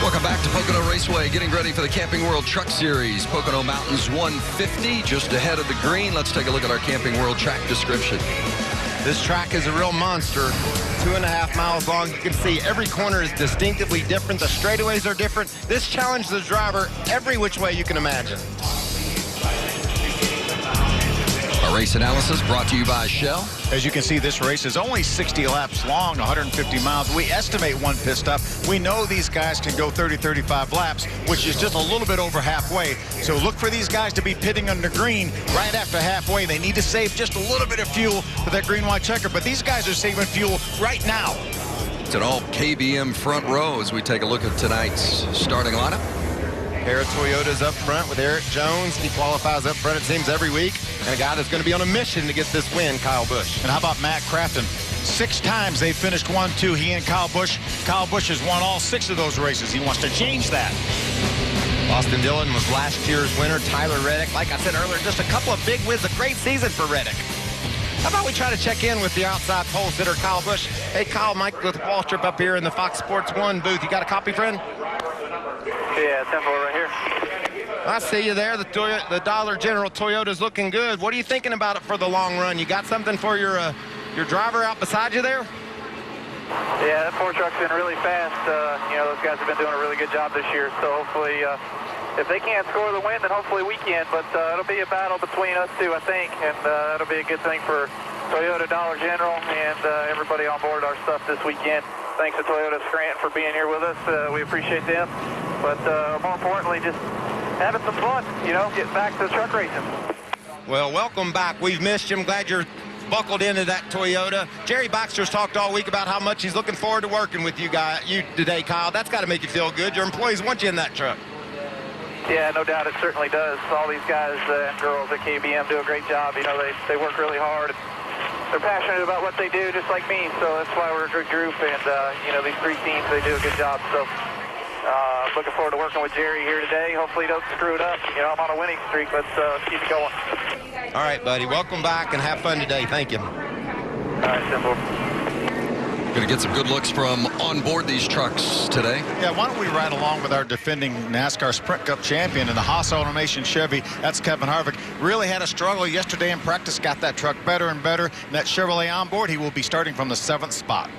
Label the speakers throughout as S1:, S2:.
S1: Welcome back to Pocono Raceway, getting ready for the Camping World Truck Series. Pocono Mountains 150, just ahead of the green. Let's take a look at our Camping World track description.
S2: This track is a real monster, 2.5 miles long. You can see every corner is distinctively different. The straightaways are different. This challenges the driver every which way you can imagine.
S1: Our race analysis brought to you by Shell.
S3: As you can see, this race is only 60 laps long, 150 miles. We estimate one pit stop. We know these guys can go 30, 35 laps, which is just a little bit over halfway. So look for these guys to be pitting on the green right after halfway. They need to save just a little bit of fuel for that green-white checker, but these guys are saving fuel right now.
S1: It's an all KBM front row as we take a look at tonight's starting lineup.
S2: Pair of Toyotas up front with Eric Jones. He qualifies up front, it seems, every week. And a guy that's going to be on a mission to get this win, Kyle Busch.
S3: And how about Matt Craftsman? 6 times they finished 1-2, he and Kyle Busch. Kyle Busch has won all 6 of those races. He wants to change that.
S2: Austin Dillon was last year's winner. Tyler Reddick, like I said earlier, just a couple of big wins. A great season for Reddick. How about we try to check in with the outside pole sitter, Kyle Busch? Hey, Kyle, Mike with Waltrip up here in the Fox Sports 1 booth. You got a copy, friend?
S4: Yeah, tempo right here.
S2: I see you there. The Dollar General Toyota's looking good. What are you thinking about it for the long run? You got something for your driver out beside you there?
S4: Yeah, that Ford truck's been really fast. Those guys have been doing a really good job this year. So hopefully, if they can't score the win, then hopefully we can. But it'll be a battle between us two, I think, and it'll be a good thing for Toyota, Dollar General, and everybody on board our stuff this weekend. Thanks to Toyota Scranton for being here with us. We appreciate them. But more importantly, just having some fun, getting back to the truck racing.
S2: Well, welcome back. We've missed you. I'm glad you're buckled into that Toyota. Jerry Baxter's talked all week about how much he's looking forward to working with you today, Kyle. That's got to make you feel good. Your employees want you in that truck.
S4: Yeah, no doubt it certainly does. All these guys and girls at KBM do a great job. They work really hard. They're passionate about what they do, just like me. So that's why we're a good group. And, these 3 teams, they do a good job. So looking forward to working with Jerry here today. Hopefully he doesn't screw it up. I'm on a winning streak. Let's keep it going.
S2: All right, buddy. Welcome back and have fun today. Thank you.
S4: All right, simple.
S1: Going to get some good looks from on board these trucks today.
S3: Yeah, why don't we ride along with our defending NASCAR Sprint Cup champion in the Haas Automation Chevy. That's Kevin Harvick. Really had a struggle yesterday in practice, got that truck better and better. And that Chevrolet on board, he will be starting from the 7th spot.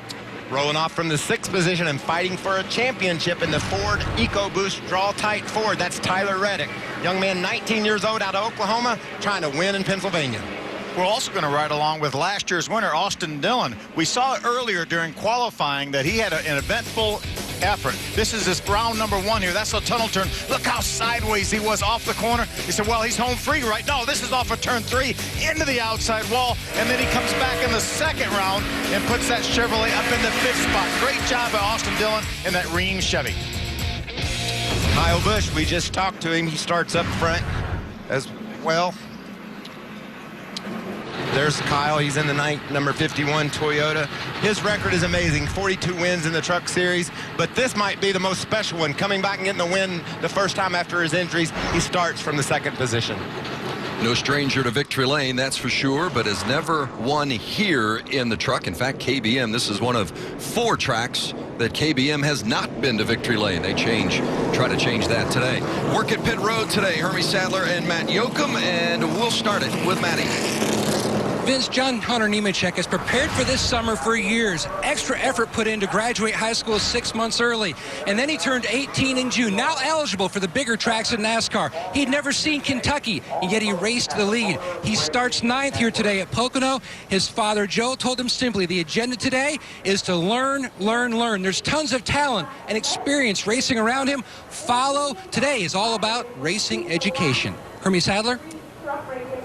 S2: Rolling off from the 6th position and fighting for a championship in the Ford EcoBoost Draw Tight Ford. That's Tyler Reddick. Young man, 19 years old, out of Oklahoma, trying to win in Pennsylvania.
S3: We're also going to ride along with last year's winner, Austin Dillon. We saw earlier during qualifying that he had an eventful effort. This is his round number 1 here. That's a tunnel turn. Look how sideways he was off the corner. He said, well, he's home free right now. This is off of turn 3 into the outside wall. And then he comes back in the 2nd round and puts that Chevrolet up in the 5th spot. Great job by Austin Dillon in that Rheem Chevy.
S2: Kyle Busch, we just talked to him. He starts up front as well. There's Kyle. He's in the number 51 Toyota. His record is amazing, 42 wins in the Truck Series, but this might be the most special one. Coming back and getting the win the first time after his injuries, he starts from the 2nd position.
S1: No stranger to victory lane, that's for sure, but has never won here in the truck. In fact, KBM, this is one of 4 tracks that KBM has not been to victory lane. They try to change that today. Work at pit road today, Hermie Sadler and Matt Yoakum, and we'll start it with Matty.
S5: Vince, John Hunter Nemechek has prepared for this summer for years. Extra effort put in to graduate high school 6 months early. And then he turned 18 in June, now eligible for the bigger tracks in NASCAR. He'd never seen Kentucky, and yet he raced the lead. He starts 9th here today at Pocono. His father, Joe, told him simply, the agenda today is to learn, learn, learn. There's tons of talent and experience racing around him. Follow. Today is all about racing education. Hermie Sadler?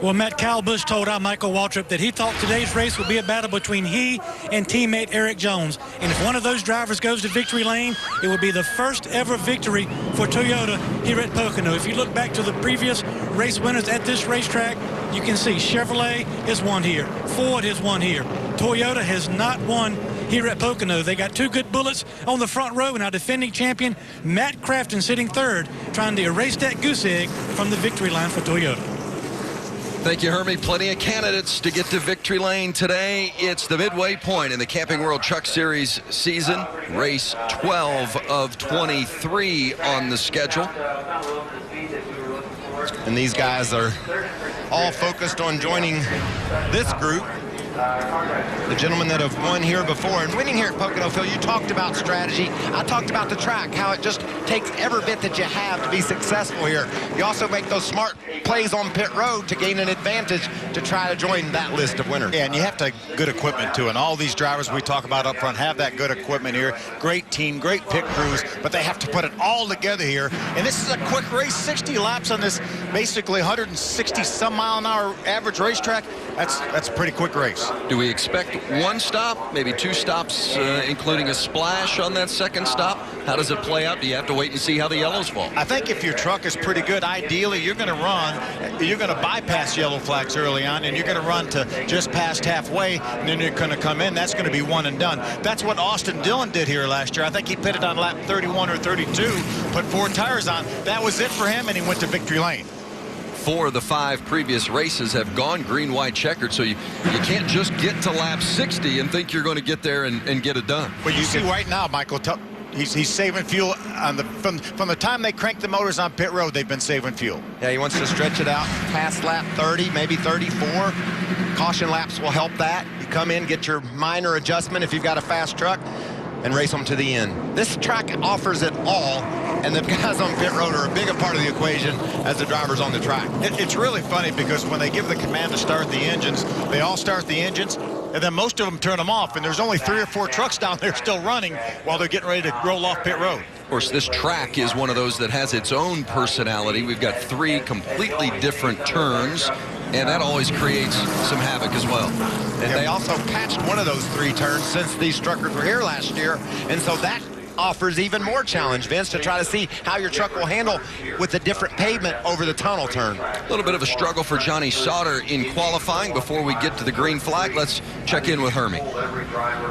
S6: Well, Matt, Kyle Busch told our Michael Waltrip that he thought today's race would be a battle between he and teammate Eric Jones. And if one of those drivers goes to victory lane, it will be the first ever victory for Toyota here at Pocono. If you look back to the previous race winners at this racetrack, you can see Chevrolet has won here. Ford has won here. Toyota has not won here at Pocono. They got 2 good bullets on the front row, and our defending champion, Matt Craftsman, sitting 3rd, trying to erase that goose egg from the victory line for Toyota.
S1: Thank you, Hermie. Plenty of candidates to get to victory lane today. It's the midway point in the Camping World Truck Series season. Race 12 of 23 on the schedule.
S2: And these guys are all focused on joining this group. The gentlemen that have won here before and winning here at Pocono, Phil, you talked about strategy. I talked about the track, how it just takes every bit that you have to be successful here. You also make those smart plays on pit road to gain an advantage to try to join that list of winners.
S3: Yeah, and you have to have good equipment too, and all these drivers we talk about up front have that good equipment here. Great team, great pit crews, but they have to put it all together here. And this is a quick race, 60 laps on this basically 160 some mile an hour average racetrack. That's a pretty quick race.
S1: Do we expect one stop, maybe two stops, including a splash on that second stop? How does it play out? Do you have to wait and see how the yellows fall?
S3: I think if your truck is pretty good, ideally you're going to bypass yellow flags early on, and you're going to run to just past halfway, and then you're going to come in. That's going to be one and done. That's what Austin Dillon did here last year. I think he pitted on lap 31 or 32, put 4 tires on. That was it for him, and he went to victory lane.
S1: 4 of the 5 previous races have gone green, white, checkered, so you can't just get to lap 60 and think you're going to get there and get it done.
S3: But you see right now, Michael, he's saving fuel on from the time they crank the motors on pit road. They've been saving fuel.
S2: Yeah, he wants to stretch it out past lap 30, maybe 34. Caution laps will help that. You come in, get your minor adjustment if you've got a fast truck, and race them to the end. This track offers it all, and the guys on pit road are a bigger part of the equation as the drivers on the track.
S3: It's really funny because when they give the command to start the engines, they all start the engines, and then most of them turn them off, and there's only 3 or 4 trucks down there still running while they're getting ready to roll off pit road.
S1: Of course, this track is one of those that has its own personality. We've got 3 completely different turns, and that always creates some havoc as well.
S2: And they also patched one of those 3 turns since these truckers were here last year, and so that offers even more challenge, Vince, to try to see how your truck will handle with the different pavement over the tunnel turn.
S1: A little bit of a struggle for Johnny Sauter in qualifying. Before we get to the green flag, let's check in with Hermie.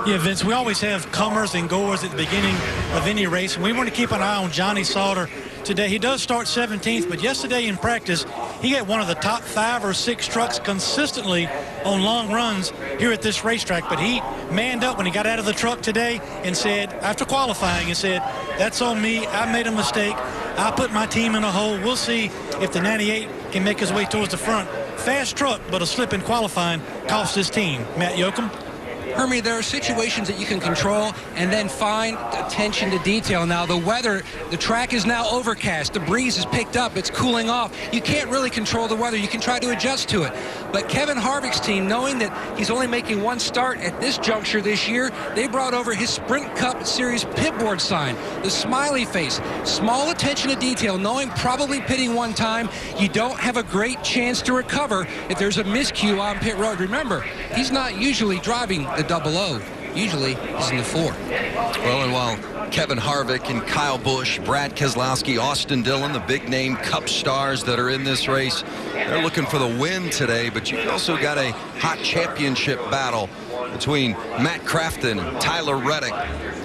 S6: Yeah, Vince, we always have comers and goers at the beginning of any race, and we want to keep an eye on Johnny Sauter today. He does start 17th, but yesterday in practice, he had one of the top 5 or 6 trucks consistently on long runs here at this racetrack. But he manned up when he got out of the truck today and said, after qualifying, he said, "That's on me. I made a mistake. I put my team in a hole. We'll see if the 98 can make his way towards the front." Fast truck, but a slip in qualifying cost his team. Matt Yoakum.
S5: Hermie, there are situations that you can control and then find attention to detail. Now, the weather, the track is now overcast. The breeze is picked up. It's cooling off. You can't really control the weather. You can try to adjust to it. But Kevin Harvick's team, knowing that he's only making 1 start at this juncture this year, they brought over his Sprint Cup Series pitboard sign, the smiley face. Small attention to detail, knowing probably pitting 1 time, you don't have a great chance to recover if there's a miscue on pit road. Remember, he's not usually driving the 00. Usually he's in the 4.
S1: Well, and while Kevin Harvick and Kyle Busch, Brad Keselowski, Austin Dillon, the big name Cup stars that are in this race, they're looking for the win today, but you've also got a hot championship battle between Matt Craftsman and Tyler Reddick,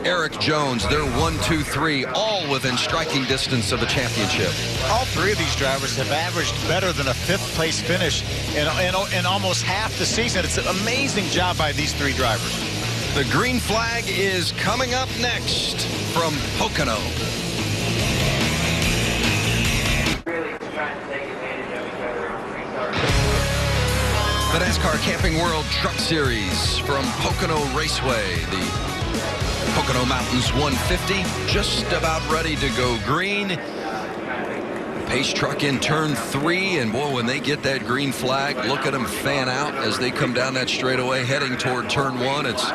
S1: Eric Jones. They're 1, 2, 3, all within striking distance of the championship.
S3: All 3 of these drivers have averaged better than a 5th place finish in almost half the season. It's an amazing job by these 3 drivers.
S1: The green flag is coming up next from Pocono. The Nascar Camping World Truck Series from Pocono Raceway. The Pocono Mountains 150 just about ready to go green. Pace truck in turn 3, and boy, when they get that green flag, look at them fan out as they come down that straightaway heading toward turn 1. It's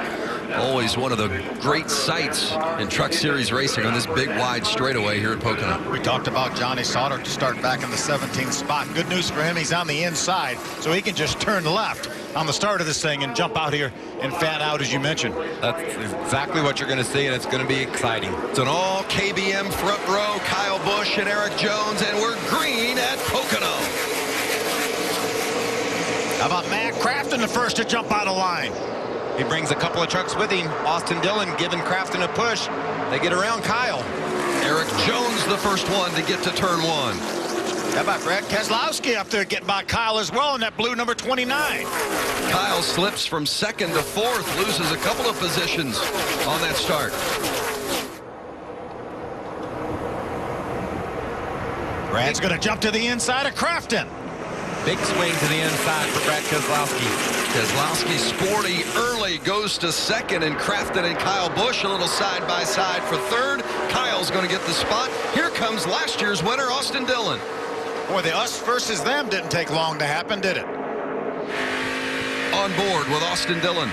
S1: always one of the great sights in Truck Series racing on this big wide straightaway here at Pocono.
S3: We talked about Johnny Sauter to start back in the 17th spot. Good news for him, he's on the inside, so he can just turn left on the start of this thing and jump out here and fan out, as you mentioned.
S2: That's exactly what you're going to see, and it's going to be exciting.
S1: It's an all KBM front row, Kyle Busch and Eric Jones, and we're green at Pocono.
S3: How about Matt Craftsman, the first to jump out of line?
S2: He brings a couple of trucks with him. Austin Dillon giving Craftsman a push. They get around Kyle.
S1: Eric Jones, the first one to get to turn 1.
S3: How about Brad Keselowski up there getting by Kyle as well in that blue number 29?
S1: Kyle slips from second to fourth, loses a couple of positions on that start.
S3: Brad's going to jump to the inside of Crafton.
S2: Big swing to the inside for Brad Keselowski.
S1: Keselowski sporty early, goes to second, and Crafton and Kyle Busch a little side-by-side for third. Kyle's going to get the spot. Here comes last year's winner, Austin Dillon.
S3: Boy, the us versus them didn't take long to happen, did it?
S1: On board with Austin Dillon.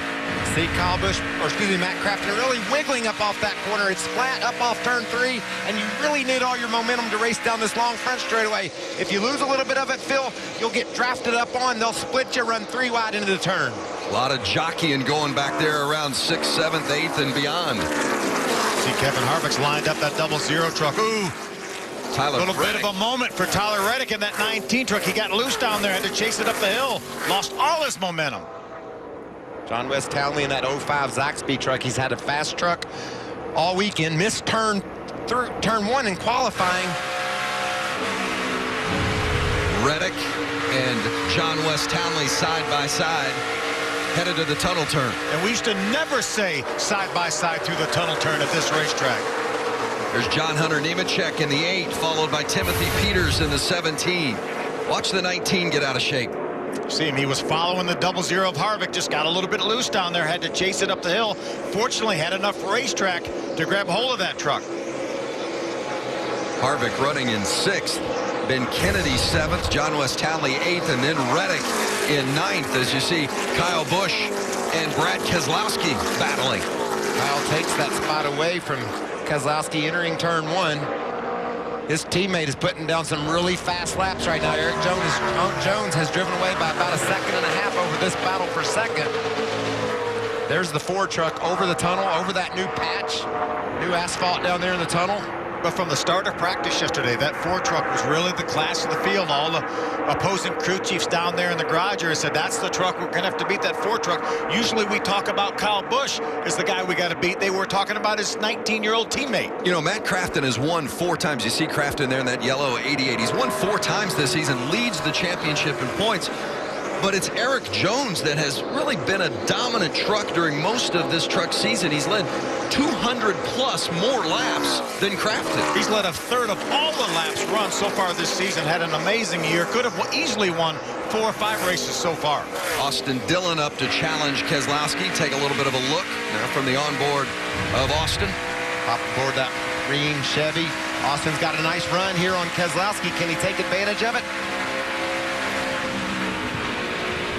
S2: See Kyle Busch, or excuse me, Matt Crafton really wiggling up off that corner. It's flat up off turn 3, and you really need all your momentum to race down this long front straightaway. If you lose a little bit of it, Phil, you'll get drafted up on. They'll split you, run 3 wide into the turn.
S1: A lot of jockeying going back there around 6th, 7th, 8th, and beyond.
S3: See Kevin Harvick's lined up that 00 truck. Ooh.
S1: Tyler
S3: A little
S1: Reddick.
S3: bit of a moment for Tyler Reddick in that 19 truck. He got loose down there, had to chase it up the hill. Lost all his momentum.
S2: John West Townley in that 05 Zaxby truck. He's had a fast truck all weekend. Missed turn 1 in qualifying.
S1: Reddick and John West Townley side by side, headed to the tunnel turn.
S3: And we used to never say side by side through the tunnel turn at this racetrack.
S1: There's John Hunter Nemechek in the 8, followed by Timothy Peters in the 17. Watch the 19 get out of shape.
S3: See him, he was following the 00 of Harvick, just got a little bit loose down there, had to chase it up the hill. Fortunately, had enough racetrack to grab hold of that truck.
S1: Harvick running in 6th. Ben Kennedy 7th, John West Townley 8th, and then Reddick in 9th. As you see, Kyle Busch and Brad Keselowski battling.
S2: Kyle takes that spot away from Keselowski entering turn 1. His teammate is putting down some really fast laps right now. Eric Jones has driven away by about 1.5 seconds over this battle for second. There's the Ford truck over the tunnel, over that new patch, new asphalt down there in the tunnel.
S3: But from the start of practice yesterday, that Ford truck was really the class of the field. All the opposing crew chiefs down there in the garage area said, that's the truck, we're going to have to beat that Ford truck. Usually we talk about Kyle Busch as the guy we got to beat. They were talking about his 19-year-old teammate.
S1: You know, Matt Crafton has won 4 times. You see Crafton there in that yellow 88. He's won 4 times this season, leads the championship in points. But it's Eric Jones that has really been a dominant truck during most of this truck season. He's led 200+ more laps than Crafton.
S3: He's led 1/3 of all the laps run so far this season. Had an amazing year. Could have easily won 4 or 5 races so far.
S1: Austin Dillon up to challenge Keselowski. Take a little bit of a look now from the onboard of Austin.
S2: Hop aboard that green Chevy. Austin's got a nice run here on Keselowski. Can he take advantage of it?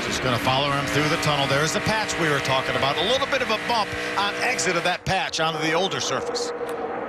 S3: Just going to follow him through the tunnel. There's the patch we were talking about. A little bit of a bump on exit of that patch onto the older surface.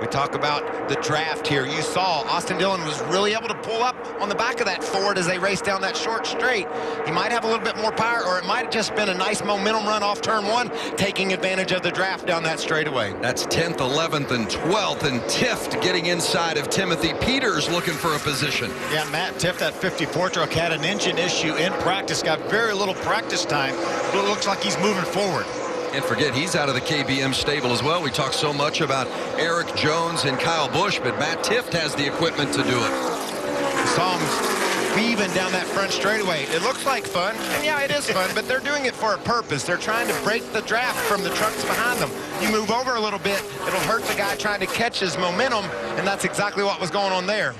S2: We talk about the draft here. You saw Austin Dillon was really able to pull up on the back of that Ford as they raced down that short straight. He might have a little bit more power, or it might have just been a nice momentum run off turn 1, taking advantage of the draft down that straightaway.
S1: That's 10th, 11th, and 12th, and Tift getting inside of Timothy Peters looking for a position.
S3: Yeah, Matt Tift, that 54 truck, had an engine issue in practice, got very little practice time, but it looks like he's moving forward.
S1: And forget, he's out of the KBM stable as well. We talk so much about Eric Jones and Kyle Busch, but Matt Tift has the equipment to do it.
S2: You saw him weaving down that front straightaway. It looks like fun, and yeah, it is fun, but they're doing it for a purpose. They're trying to break the draft from the trucks behind them. You move over a little bit, it'll hurt the guy trying to catch his momentum, and that's exactly what was going on there.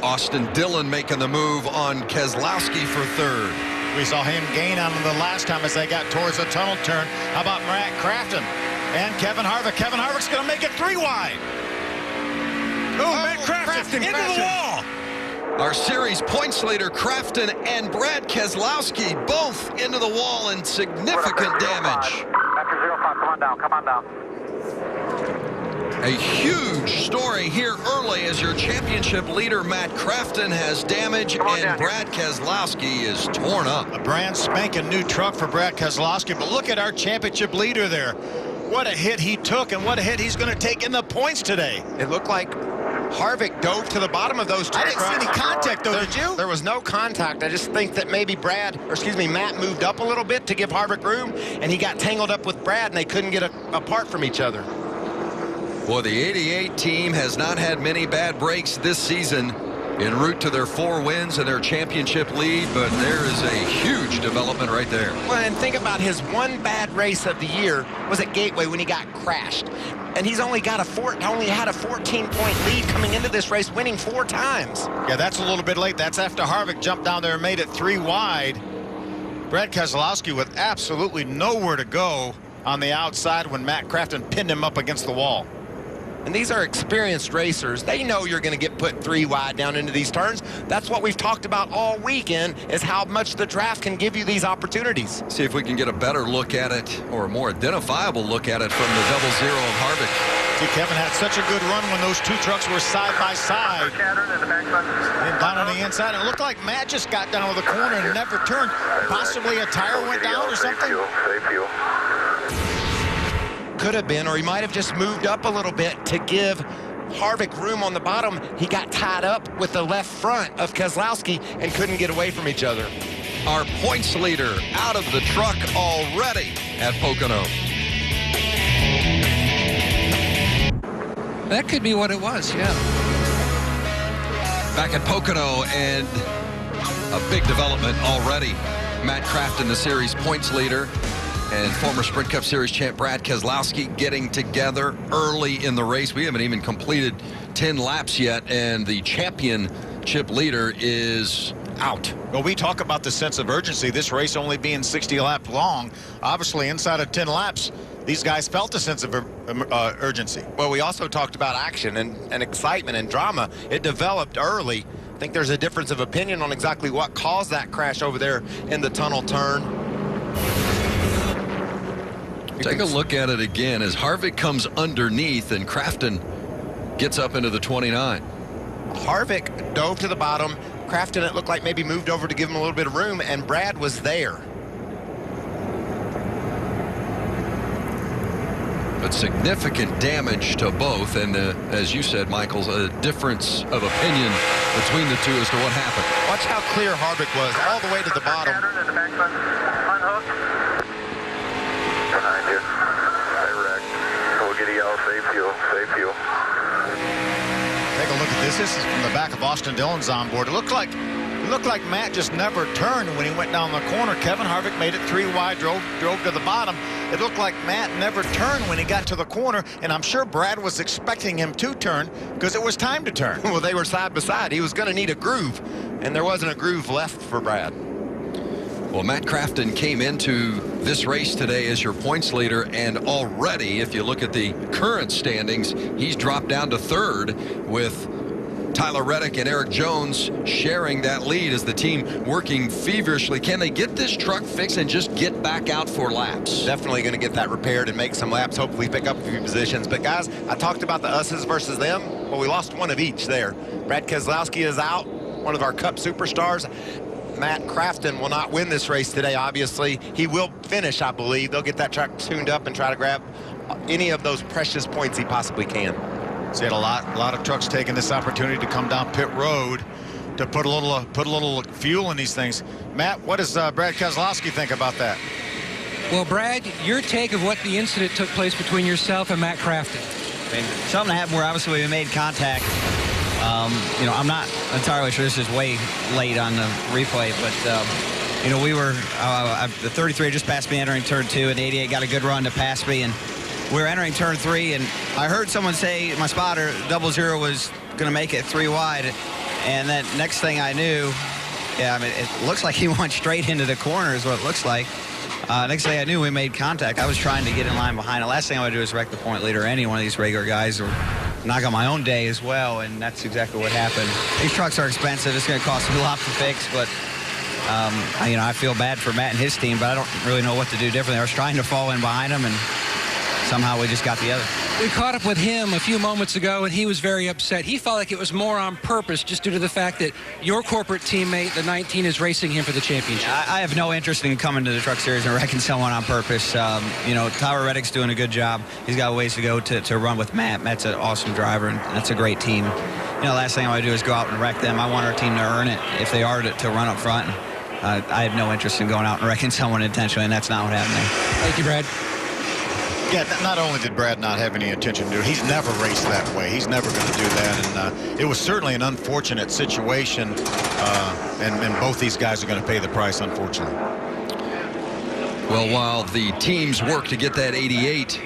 S1: Austin Dillon making the move on Keselowski for 3rd.
S3: We saw him gain on him the last time as they got towards the tunnel turn. How about Matt Crafton and Kevin Harvick? Kevin Harvick's going to make it 3 wide. Oh, Matt Crafton into the wall.
S1: Our series points leader, Crafton and Brad Keselowski, both into the wall in significant damage.
S4: After 05, come on down, come on down.
S1: A huge story here early as your championship leader, Matt Crafton, has damage and Brad Keselowski is torn up.
S3: A brand spanking new truck for Brad Keselowski, but look at our championship leader there. What a hit he took and what a hit he's going to take in the points today.
S2: It looked like Harvick dove to the bottom of those two
S3: I didn't see any contact though, did you?
S2: There was no contact. I just think that maybe Matt moved up a little bit to give Harvick room, and he got tangled up with Brad, and they couldn't get apart from each other.
S1: Well, the 88 team has not had many bad breaks this season. en route to their 4 wins and their championship lead, but there is a huge development right there.
S2: Well, and think about his one bad race of the year was at Gateway when he got crashed. And he's only had a 14-point lead coming into this race, winning 4 times.
S3: Yeah, that's a little bit late. That's after Harvick jumped down there and made it 3 wide. Brad Keselowski with absolutely nowhere to go on the outside when Matt Craftsman pinned him up against the wall.
S2: And these are experienced racers. They know you're going to get put 3 wide down into these turns. That's what we've talked about all weekend, is how much the draft can give you these opportunities.
S1: See if we can get a better look at it, or a more identifiable look at it from the 0-0 of Harvick.
S3: See, Kevin had such a good run when those 2 trucks were side by side. And down on the inside, and it looked like Matt just got down to the corner and never turned. Possibly a tire went down or something.
S2: Could have been, or he might have just moved up a little bit to give Harvick room on the bottom. He got tied up with the left front of Keselowski and couldn't get away from each other.
S1: Our points leader out of the truck already at Pocono.
S5: That could be what it was, yeah.
S1: Back at Pocono, and a big development already. Matt Craftsman, the series points leader, and former Sprint Cup Series champ Brad Keselowski getting together early in the race. We haven't even completed 10 laps yet, and the championship leader is out.
S3: Well, we talk about the sense of urgency, this race only being 60 laps long. Obviously, inside of 10 laps, these guys felt a sense of urgency.
S2: Well, we also talked about action and excitement and drama. It developed early. I think there's a difference of opinion on exactly what caused that crash over there in the tunnel turn.
S1: Take a look at it again as Harvick comes underneath and Craftsman gets up into the 29.
S2: Harvick dove to the bottom. Craftsman, it looked like, maybe moved over to give him a little bit of room, and Brad was there.
S1: But significant damage to both, and as you said, Michael, a difference of opinion between the two as to what happened.
S2: Watch how clear Harvick was all the way to the bottom.
S4: Behind you. Direct. We'll get you out. Safe fuel. Safe fuel.
S3: Take a look at this. This is from the back of Austin Dillon's on board. It looked like Matt just never turned when he went down the corner. Kevin Harvick made it 3 wide, drove to the bottom. It looked like Matt never turned when he got to the corner, and I'm sure Brad was expecting him to turn because it was time to turn.
S2: Well, they were side by side. He was going to need a groove, and there wasn't a groove left for Brad.
S1: Well, Matt Craftsman came into this race today as your points leader, and already, if you look at the current standings, he's dropped down to 3rd with Tyler Reddick and Eric Jones sharing that lead as the team working feverishly. Can they get this truck fixed and just get back out for laps?
S2: Definitely going to get that repaired and make some laps, hopefully pick up a few positions. But guys, I talked about the us's versus them. Well, we lost one of each there. Brad Keselowski is out, one of our Cup superstars. Matt Craftsman will not win this race today, obviously. He will finish, I believe. They'll get that truck tuned up and try to grab any of those precious points he possibly can.
S3: See, a lot of trucks taking this opportunity to come down pit road to put a little fuel in these things. Matt, what does Brad Keselowski think about that?
S5: Well, Brad, your take of what the incident took place between yourself and Matt Craftsman.
S7: I mean, something happened where obviously we made contact. You know, I'm not entirely sure, this is way late on the replay, but, you know, we were, the 33 just passed me entering turn 2, and the 88 got a good run to pass me, and we were entering turn 3, and I heard someone say, my spotter, 0-0 was going to make it 3 wide, and then next thing I knew, yeah, I mean, it looks like he went straight into the corner is what it looks like. Next thing I knew, we made contact. I was trying to get in line behind. The last thing I would do is wreck the point leader or any one of these regular guys, or knock on my own day as well, and that's exactly what happened. These trucks are expensive. It's going to cost me a lot to fix, but you know, I feel bad for Matt and his team, but I don't really know what to do differently. I was trying to fall in behind him, and somehow we just got the other.
S5: We caught up with him a few moments ago, and he was very upset. He felt like it was more on purpose just due to the fact that your corporate teammate, the 19, is racing him for the championship.
S7: I have no interest in coming to the Truck Series and wrecking someone on purpose. You know, Tyler Reddick's doing a good job. He's got ways to go to run with Matt. Matt's an awesome driver, and that's a great team. You know, the last thing I want to do is go out and wreck them. I want our team to earn it if they are to run up front. I have no interest in going out and wrecking someone intentionally, and that's not what happened there.
S5: Thank you, Brad.
S3: Yeah, not only did Brad not have any intention to do it, he's never raced that way. He's never going to do that. And it was certainly an unfortunate situation. And both these guys are going to pay the price, unfortunately.
S1: Well, while the teams work to get that 88,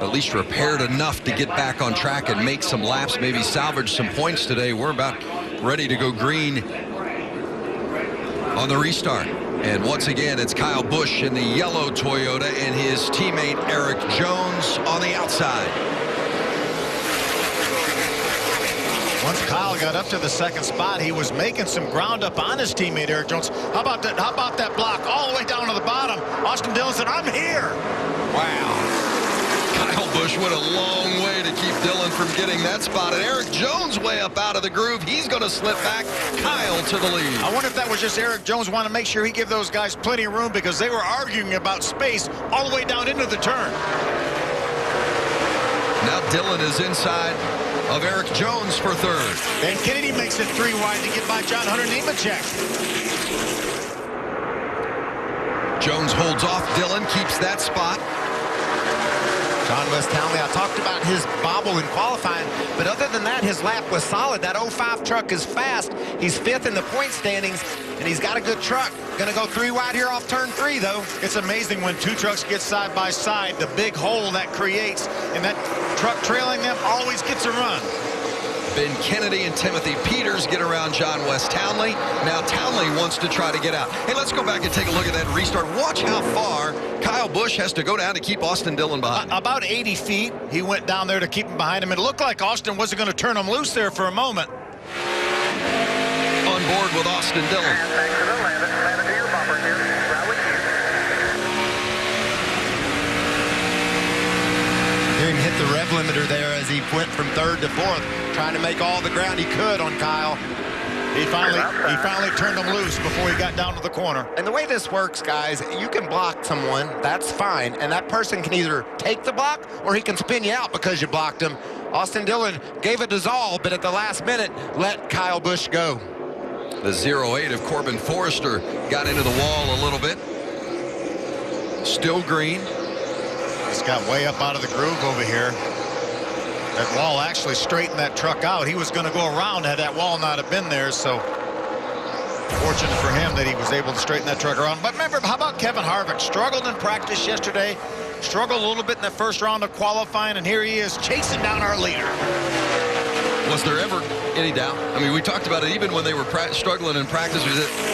S1: at least repaired enough to get back on track and make some laps, maybe salvage some points today, we're about ready to go green on the restart. And once again, it's Kyle Busch in the yellow Toyota and his teammate Eric Jones on the outside.
S3: Once Kyle got up to the second spot, he was making some ground up on his teammate Eric Jones. How about that block all the way down to the bottom? Austin Dillon said, "I'm here." Wow.
S1: Kyle Busch went a long way to keep Dillon from getting that spot. And Eric Jones way up out of the groove. He's going to slip back. Kyle to the lead.
S3: I wonder if that was just Eric Jones wanting to make sure he give those guys plenty of room because they were arguing about space all the way down into the turn.
S1: Now Dillon is inside of Eric Jones for third.
S3: And Kennedy makes it 3 wide to get by John Hunter Nemechek.
S1: Jones holds off Dillon, keeps that spot.
S2: John West Townley, I talked about his bobble in qualifying, but other than that, his lap was solid. That 05 truck is fast. He's 5th in the point standings, and he's got a good truck. Going to go 3 wide here off turn 3, though.
S3: It's amazing when 2 trucks get side by side, the big hole that creates, and that truck trailing them always gets a run.
S1: Ben Kennedy and Timothy Peters get around John West Townley. Now Townley wants to try to get out. Hey, let's go back and take a look at that restart. Watch how far Kyle Busch has to go down to keep Austin Dillon behind.
S3: About 80 feet. He went down there to keep him behind him. It looked like Austin wasn't going to turn him loose there for a moment.
S1: On board with Austin Dillon.
S4: And back to the 11. 11 to your bumper here. Right with you.
S2: Hear him hit the rev limiter there as he went from 3rd to 4th, trying to make all the ground he could on Kyle.
S3: He finally turned him loose before he got down to the corner.
S2: And the way this works, guys, you can block someone, that's fine, and that person can either take the block or he can spin you out because you blocked him. Austin Dillon gave it his all, but at the last minute, let Kyle Busch go.
S1: The 08 of Corbin Forrester got into the wall a little bit. Still green.
S3: He's got way up out of the groove over here. That wall actually straightened that truck out. He was going to go around had that wall not have been there, so fortunate for him that he was able to straighten that truck around. But remember, how about Kevin Harvick? Struggled in practice yesterday, struggled a little bit in the first round of qualifying, and here he is chasing down our leader.
S1: Was there ever any doubt? I mean, we talked about it even when they were struggling in practice.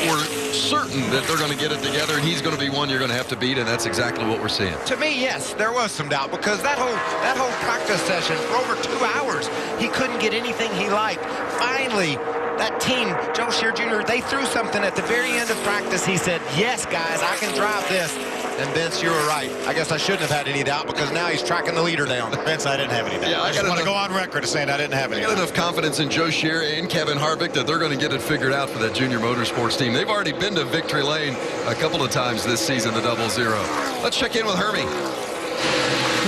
S1: We're certain that they're going to get it together, and he's going to be one you're going to have to beat, and that's exactly what we're seeing.
S2: To me, yes, there was some doubt because that whole practice session for over 2 hours, he couldn't get anything he liked. Finally, that team, Joe Scheer Jr., they threw something at the very end of practice. He said, "Yes, guys, I can drive this." And Vince, you were right. I guess I shouldn't have had any doubt because now he's tracking the leader down.
S3: Vince, I didn't have any doubt.
S1: Yeah,
S3: I just want to go on record as saying I didn't have any
S1: I
S3: doubt.
S1: got enough confidence in Joe Scheer and Kevin Harvick that they're going to get it figured out for that junior motorsports team. They've already been to victory lane a couple of times this season, the 00. Let's check in with Herbie.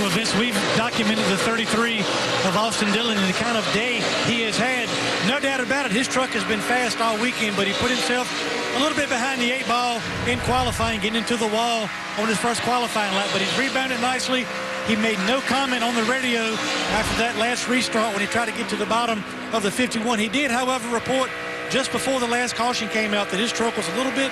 S6: Well, Vince, we've documented the 33 of Austin Dillon and the kind of day he has had. No doubt about it, his truck has been fast all weekend, but he put himself a little bit behind the 8 ball in qualifying, getting into the wall on his first qualifying lap, but he's rebounded nicely. He made no comment on the radio after that last restart when he tried to get to the bottom of the 51. He did, however, report just before the last caution came out that his truck was a little bit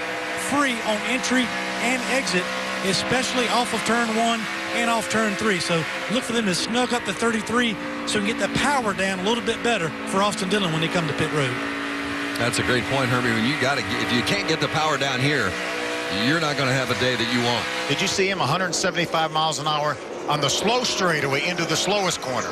S6: free on entry and exit, especially off of turn 1 and off turn 3. So look for them to snug up the 33 so we can get the power down a little bit better for Austin Dillon when they come to pit road.
S1: That's a great point, Herbie. When if you can't get the power down here, you're not going to have a day that you want.
S3: Did you see him 175 miles an hour on the slow straightaway into the slowest corner?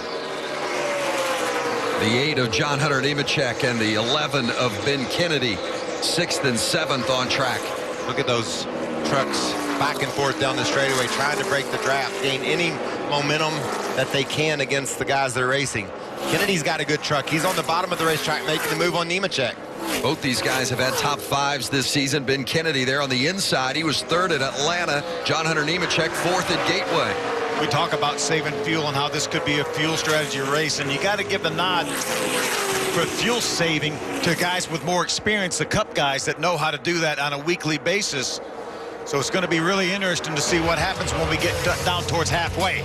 S1: The 8 of John Hunter Nemechek and the 11 of Ben Kennedy, 6th and 7th on track.
S2: Look at those trucks back and forth down the straightaway trying to break the draft, gain any momentum that they can against the guys that are racing. Kennedy's got a good truck. He's on the bottom of the racetrack making the move on Nemechek.
S1: Both these guys have had top 5s this season. Ben Kennedy there on the inside. He was 3rd at Atlanta. John Hunter Nemechek 4th at Gateway.
S3: We talk about saving fuel and how this could be a fuel strategy race, and you got to give the nod for fuel saving to guys with more experience, the Cup guys that know how to do that on a weekly basis. So it's going to be really interesting to see what happens when we get down towards halfway.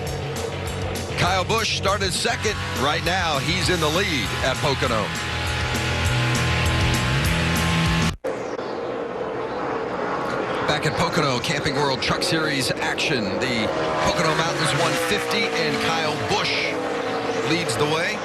S1: Kyle Busch started second. Right now, he's in the lead at Pocono. Back at Pocono, Camping World Truck Series action. The Pocono Mountains 150, and Kyle Busch leads the way.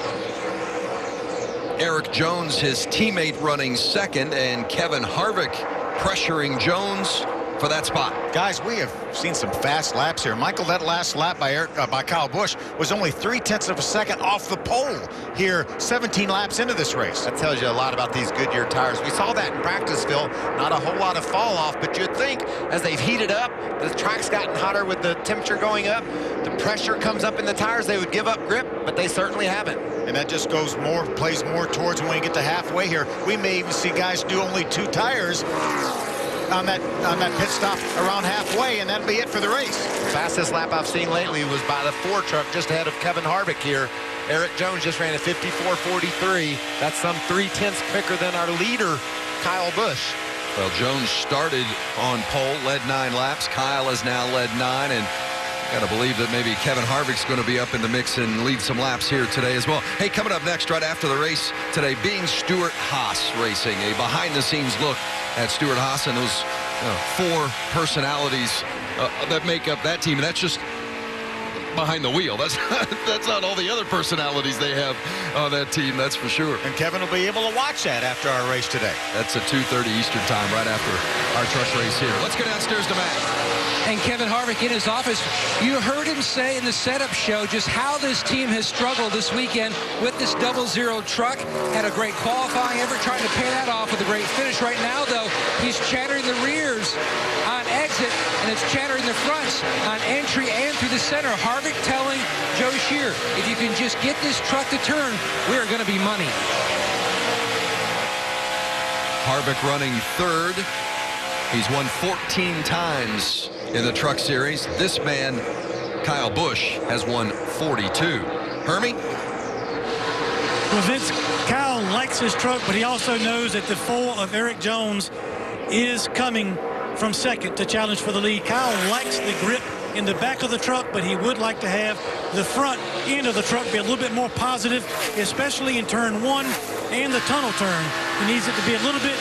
S1: Eric Jones, his teammate, running second, and Kevin Harvick pressuring Jones for that spot.
S3: Guys, we have seen some fast laps here. Michael, that last lap by Kyle Busch was only 0.3 of a second off the pole here, 17 laps into this race.
S2: That tells you a lot about these Goodyear tires. We saw that in practice, Phil. Not a whole lot of fall off, but you'd think as they've heated up, the track's gotten hotter with the temperature going up, the pressure comes up in the tires, they would give up grip, but they certainly haven't.
S3: And that just plays more towards when we get to halfway here. We may even see guys do only 2 tires on that pit stop around halfway, and that'll be it for the race.
S2: The fastest lap I've seen lately was by the 4 truck just ahead of Kevin Harvick here. Eric Jones just ran a 54.43. That's some 0.3 quicker than our leader, Kyle Busch.
S1: Well, Jones started on pole, led 9 laps. Kyle has now led 9, and got to believe that maybe Kevin Harvick's going to be up in the mix and lead some laps here today as well. Hey, coming up next, right after the race today, being Stuart Haas Racing, a behind-the-scenes look at Stuart Haas and those 4 personalities that make up that team. And that's just behind the wheel. That's not all the other personalities they have on that team, that's for sure.
S3: And Kevin will be able to watch that after our race today.
S1: That's a 2:30 Eastern time, right after our truck race here. Let's go downstairs to Matt.
S5: And Kevin Harvick in his office, you heard him say in the setup show just how this team has struggled this weekend with this 00 truck. Had a great qualifying effort, trying to pay that off with a great finish. Right now, though, he's chattering the rears on exit, and it's chattering the fronts on entry and through the center. Harvick telling Joe Shear, if you can just get this truck to turn, we're going to be money.
S1: Harvick running third. He's won 14 times in the Truck Series. This man, Kyle Busch, has won 42. Hermie?
S6: Well, Vince, Kyle likes his truck, but he also knows that the 4 of Eric Jones is coming from second to challenge for the lead. Kyle likes the grip in the back of the truck, but he would like to have the front end of the truck be a little bit more positive, especially in turn 1 and the tunnel turn. He needs it to be a little bit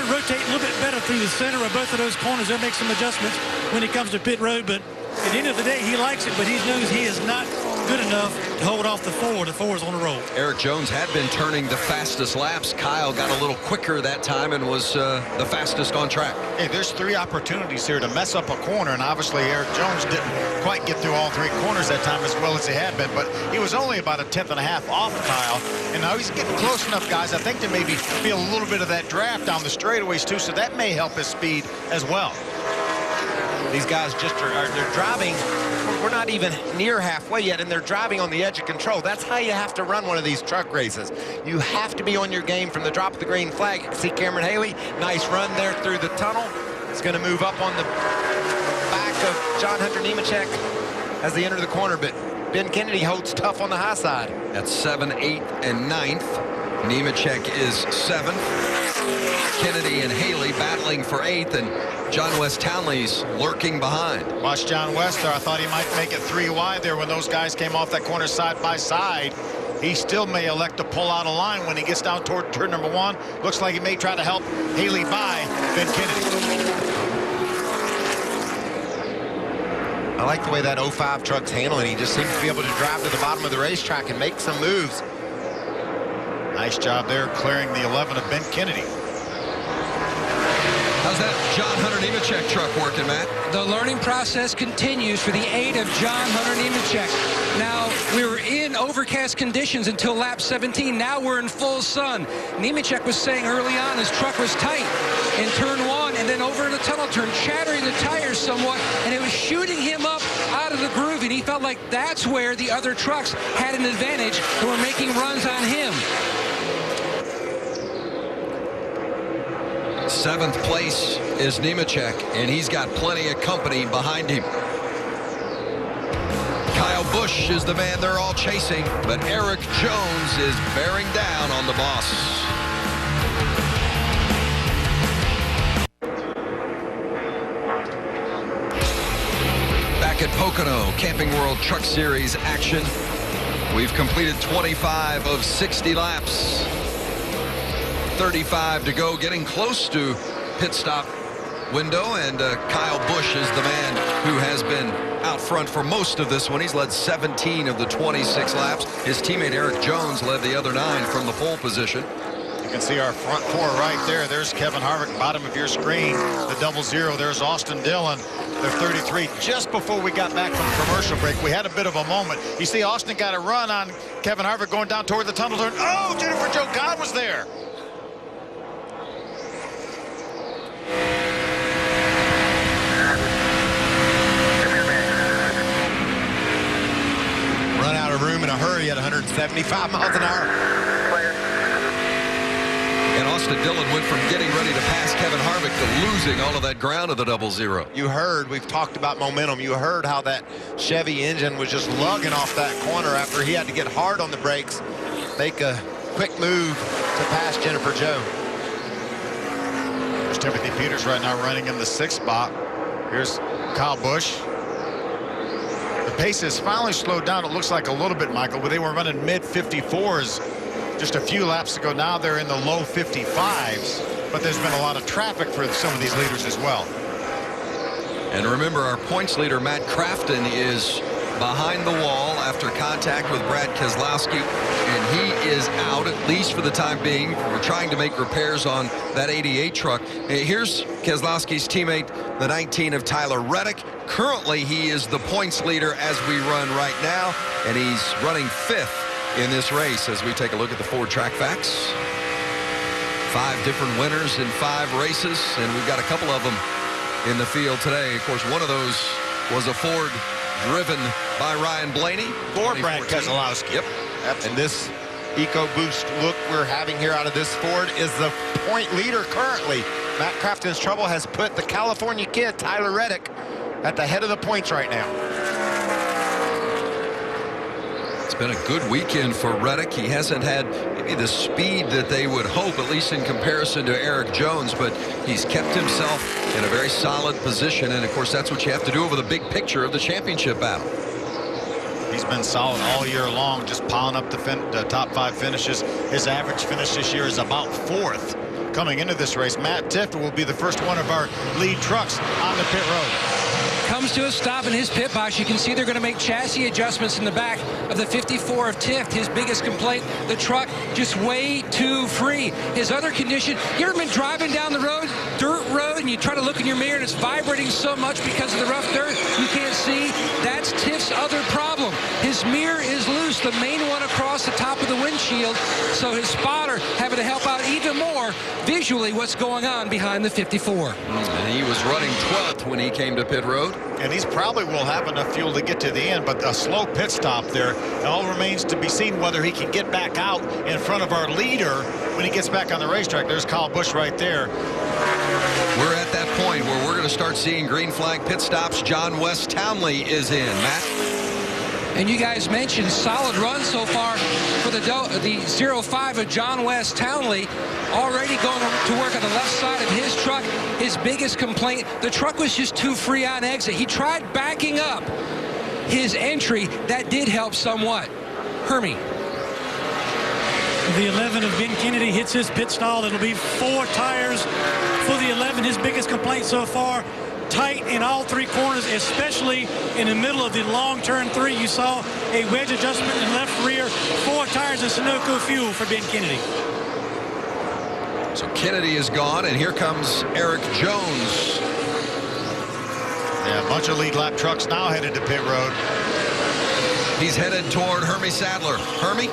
S6: rotate a little bit better through the center of both of those corners. They'll make some adjustments when he comes to pit road, but at the end of the day, he likes it, but he knows he is not good enough to hold off the 4. The 4 is on the roll.
S1: Eric Jones had been turning the fastest laps. Kyle got a little quicker that time and was the fastest on track.
S3: Hey, there's 3 opportunities here to mess up a corner, and obviously Eric Jones didn't quite get through all 3 corners that time as well as he had been, but he was only about 1.5 off Kyle, and now he's getting close enough, guys. I think to maybe feel a little bit of that draft down the straightaways too, so that may help his speed as well.
S2: These guys just they're driving. We're not even near halfway yet, and they're driving on the edge of control. That's how you have to run one of these truck races. You have to be on your game from the drop of the green flag. You can see Cameron Haley, nice run there through the tunnel. It's going to move up on the back of John Hunter Nemechek as they enter the corner, but Ben Kennedy holds tough on the high side.
S1: That's 7th, 8th, and 9th. Nemechek is 7th. Kennedy and Haley battling for 8th, and John West Townley's lurking behind.
S3: Watch John West there. I thought he might make it 3 wide there when those guys came off that corner side by side. He still may elect to pull out a line when he gets down toward turn number 1. Looks like he may try to help Haley by Ben Kennedy.
S2: I like the way that 05 truck's handling. He just seems to be able to drive to the bottom of the racetrack and make some moves.
S3: Nice job there clearing the 11 of Ben Kennedy.
S1: How's that John Hunter Nemechek truck working, Matt?
S5: The learning process continues for the 8 of John Hunter Nemechek. Now, we were in overcast conditions until lap 17. Now we're in full sun. Nemechek was saying early on his truck was tight in turn 1 and then over in the tunnel turn, chattering the tires somewhat, and it was shooting him up out of the groove, and he felt like that's where the other trucks had an advantage and were making runs on him.
S1: 7th place is Nemechek, and he's got plenty of company behind him. Kyle Busch is the man they're all chasing, but Eric Jones is bearing down on the boss. Back at Pocono Camping World Truck Series action. We've completed 25 of 60 laps. 35 to go, getting close to pit stop window, and Kyle Busch is the man who has been out front for most of this one. He's led 17 of the 26 laps. His teammate Eric Jones led the other 9 from the pole position.
S3: You can see our front 4 right there. There's Kevin Harvick, bottom of your screen. The 00. There's Austin Dillon, the 33. Just before we got back from commercial break, we had a bit of a moment. You see Austin got a run on Kevin Harvick going down toward the tunnel turn. Oh, Jennifer Joe God was there.
S2: Run out of room in a hurry at 175 miles an hour.
S1: And Austin Dillon went from getting ready to pass Kevin Harvick to losing all of that ground of the 00.
S2: You heard, we've talked about momentum. You heard how that Chevy engine was just lugging off that corner after he had to get hard on the brakes, make a quick move to pass Jennifer Joe.
S3: There's Timothy Peters right now running in the 6th spot. Here's Kyle Busch. The pace has finally slowed down, it looks like, a little bit, Michael, but they were running mid-54s just a few laps ago. Now they're in the low 55s, but there's been a lot of traffic for some of these leaders as well.
S1: And remember, our points leader, Matt Craftsman, is behind the wall after contact with Brad Keselowski, and he is out, at least for the time being. We're trying to make repairs on that 88 truck. Here's Keselowski's teammate, the 19 of Tyler Reddick. Currently, he is the points leader as we run right now, and he's running 5th in this race as we take a look at the Ford track facts. 5 different winners in 5 races, and we've got a couple of them in the field today. Of course, one of those was a Ford driven by Ryan Blaney.
S3: For Brad Keselowski.
S1: Yep.
S2: And this EcoBoost look we're having here out of this Ford is the point leader currently. Matt Craftsman's trouble has put the California kid, Tyler Reddick, at the head of the points right now.
S1: It's been a good weekend for Reddick. He hasn't had maybe the speed that they would hope, at least in comparison to Eric Jones, but he's kept himself in a very solid position, and of course that's what you have to do over the big picture of the championship battle.
S3: He's been solid all year long, just piling up the top 5 finishes. His average finish this year is about 4th. Coming into this race, Matt Tifft will be the first one of our lead trucks on the pit road.
S5: Comes to a stop in his pit box. You can see they're going to make chassis adjustments in the back of the 54 of Tifft. His biggest complaint, the truck just way too free. His other condition, you ever been driving down the road, dirt road, and you try to look in your mirror and it's vibrating so much because of the rough dirt you can't see? That's Tift's other problem. His mirror is loose, the main one across the top of the windshield, so his spotter having to help out even more visually what's going on behind the 54.
S1: And he was running 12th when he came to pit road.
S3: And he's probably will have enough fuel to get to the end, but a slow pit stop there. It all remains to be seen whether he can get back out in front of our leader when he gets back on the racetrack. There's Kyle Busch right there.
S1: We're at that point where we're going to start seeing green flag pit stops. John West Townley is in. Matt?
S5: And you guys mentioned solid run so far for the 05 of John West Townley. Already going to work on the left side of his truck. His biggest complaint, the truck was just too free on exit. He tried backing up his entry. That did help somewhat. Hermie.
S6: The 11 of Ben Kennedy hits his pit stall. It'll be 4 tires for the 11. His biggest complaint so far, tight in all 3 corners, especially in the middle of the long turn 3. You saw a wedge adjustment in left rear. 4 tires of Sunoco fuel for Ben Kennedy.
S1: So Kennedy is gone, and here comes Eric Jones.
S3: Yeah, a bunch of lead lap trucks now headed to pit road.
S1: He's headed toward Hermie Sadler. Hermie?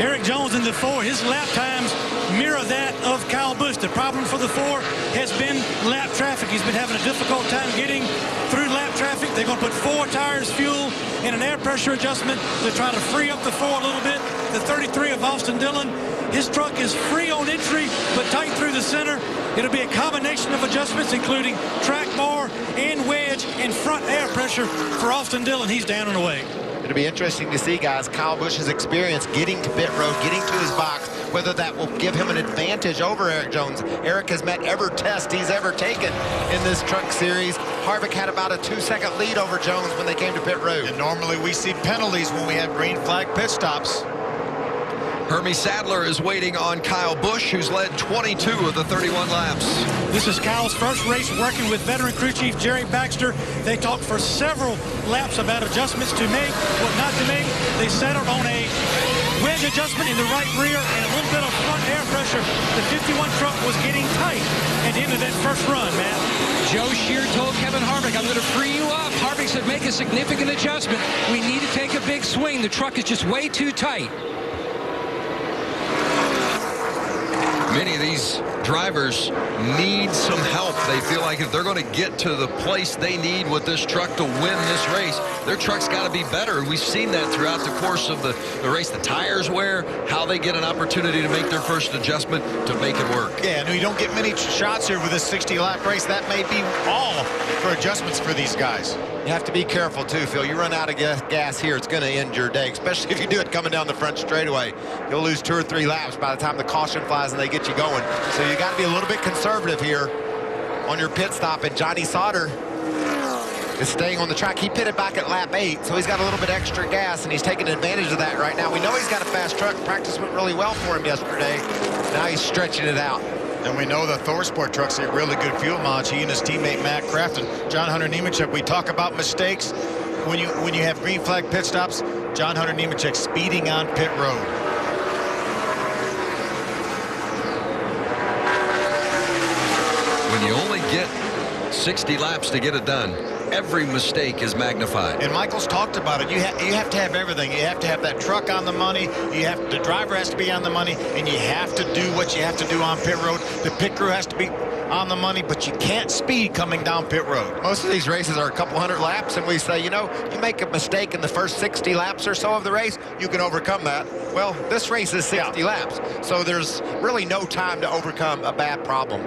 S6: Eric Jones in the 4, his lap times mirror that of Kyle Busch. The problem for the 4 has been lap traffic. He's been having a difficult time getting through lap traffic. They're going to put 4 tires, fuel, and an air pressure adjustment to try to free up the 4 a little bit. The 33 of Austin Dillon, his truck is free on entry, but tight through the center. It'll be a combination of adjustments, including track bar and wedge and front air pressure for Austin Dillon. He's down and away.
S2: It'll be interesting to see, guys, Kyle Busch's experience getting to pit road, getting to his box, whether that will give him an advantage over Eric Jones. Eric has met every test he's ever taken in this truck series. Harvick had about a 2-second lead over Jones when they came to pit road.
S3: And normally we see penalties when we have green flag pit stops.
S1: Hermie Sadler is waiting on Kyle Busch, who's led 22 of the 31 laps.
S6: This is Kyle's first race working with veteran crew chief Jerry Baxter. They talked for several laps about adjustments to make, what not to make. They settled on a wedge adjustment in the right rear and a little bit of front air pressure. The 51 truck was getting tight at the end of that first run, Matt.
S5: Joe Shear told Kevin Harvick, I'm going to free you up. Harvick said, make a significant adjustment. We need to take a big swing. The truck is just way too tight.
S1: Many of these drivers need some help. They feel like if they're going to get to the place they need with this truck to win this race, their truck's got to be better. We've seen that throughout the course of the race. The tires wear, how they get an opportunity to make their first adjustment to make it work.
S3: Yeah, and you don't get many shots here with this 60-lap race. That may be all for adjustments for these guys.
S2: You have to be careful too, Phil. You run out of gas here, it's going to end your day, especially if you do it coming down the front straightaway. You'll lose 2 or 3 laps by the time the caution flies and they get you going. So you got to be a little bit conservative here on your pit stop. And Johnny Sauter is staying on the track. He pitted back at lap 8, so he's got a little bit extra gas, and he's taking advantage of that right now. We know he's got a fast truck. Practice went really well for him yesterday. Now he's stretching it out.
S3: And we know the ThorSport trucks get really good fuel mileage. He and his teammate Matt Craftsman, John Hunter Nemechek. We talk about mistakes when you have green flag pit stops. John Hunter Nemechek speeding on pit road.
S1: When you only get 60 laps to get it done, every mistake is magnified.
S3: And Michael's talked about it. You have to have everything. You have to have that truck on the money. The driver has to be on the money, and you have to do what you have to do on pit road. The pit crew has to be on the money, but you can't speed coming down pit road.
S2: Most of these races are a couple hundred laps, and we say, you know, you make a mistake in the first 60 laps or so of the race, you can overcome that. Well, this race is 60 laps, so there's really no time to overcome a bad problem.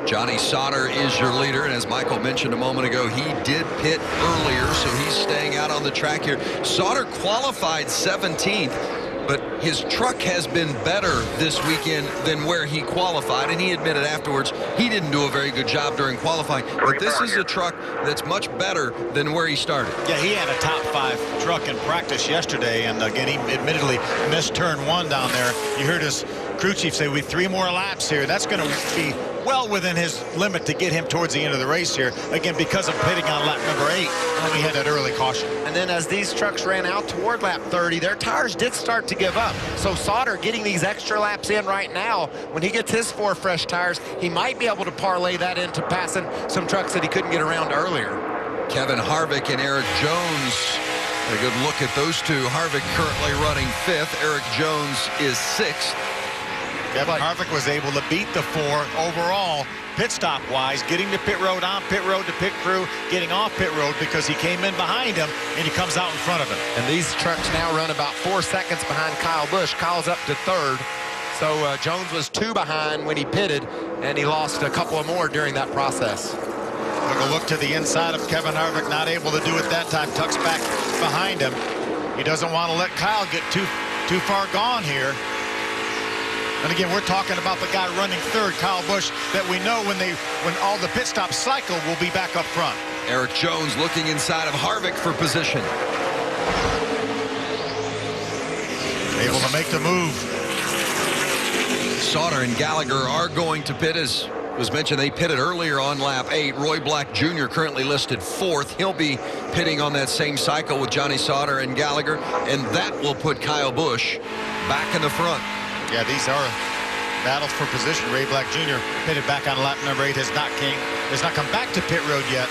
S1: Johnny Sauter is your leader, and as Michael mentioned a moment ago, he did pit earlier, so he's staying out on the track here. Sauter qualified 17th, but his truck has been better this weekend than where he qualified, and he admitted afterwards he didn't do a very good job during qualifying, but this is a truck that's much better than where he started.
S3: Yeah, he had a top 5 truck in practice yesterday, and again, he admittedly missed turn 1 down there. You heard his crew chief say, with 3 more laps here, that's going to be well within his limit to get him towards the end of the race here, again, because of pitting on lap number 8 when he had that early caution.
S2: And then as these trucks ran out toward lap 30, their tires did start to give up. So Sauter getting these extra laps in right now, when he gets his 4 fresh tires, he might be able to parlay that into passing some trucks that he couldn't get around earlier.
S1: Kevin Harvick and Eric Jones, a good look at those two. Harvick currently running 5th. Eric Jones is 6th.
S3: Kevin Harvick was able to beat the 4 overall, pit stop wise, getting to pit road, on pit road to pit crew, getting off pit road because he came in behind him and he comes out in front of him.
S2: And these trucks now run about 4 seconds behind Kyle Busch. Kyle's up to 3rd. So Jones was 2 behind when he pitted, and he lost a couple of more during that process.
S3: Took a look to the inside of Kevin Harvick, not able to do it that time. Tucks back behind him. He doesn't want to let Kyle get too far gone here. And again, we're talking about the guy running 3rd, Kyle Busch, that we know when all the pit stops cycle will be back up front.
S1: Eric Jones looking inside of Harvick for position.
S3: Able to make the move.
S1: Sauter and Gallagher are going to pit. As was mentioned, they pitted earlier on lap 8. Roy Black Jr. currently listed 4th. He'll be pitting on that same cycle with Johnny Sauter and Gallagher, and that will put Kyle Busch back in the front.
S3: Yeah, these are battles for position. Ray Black Jr. pitted back on lap number 8, has not come back to pit road yet.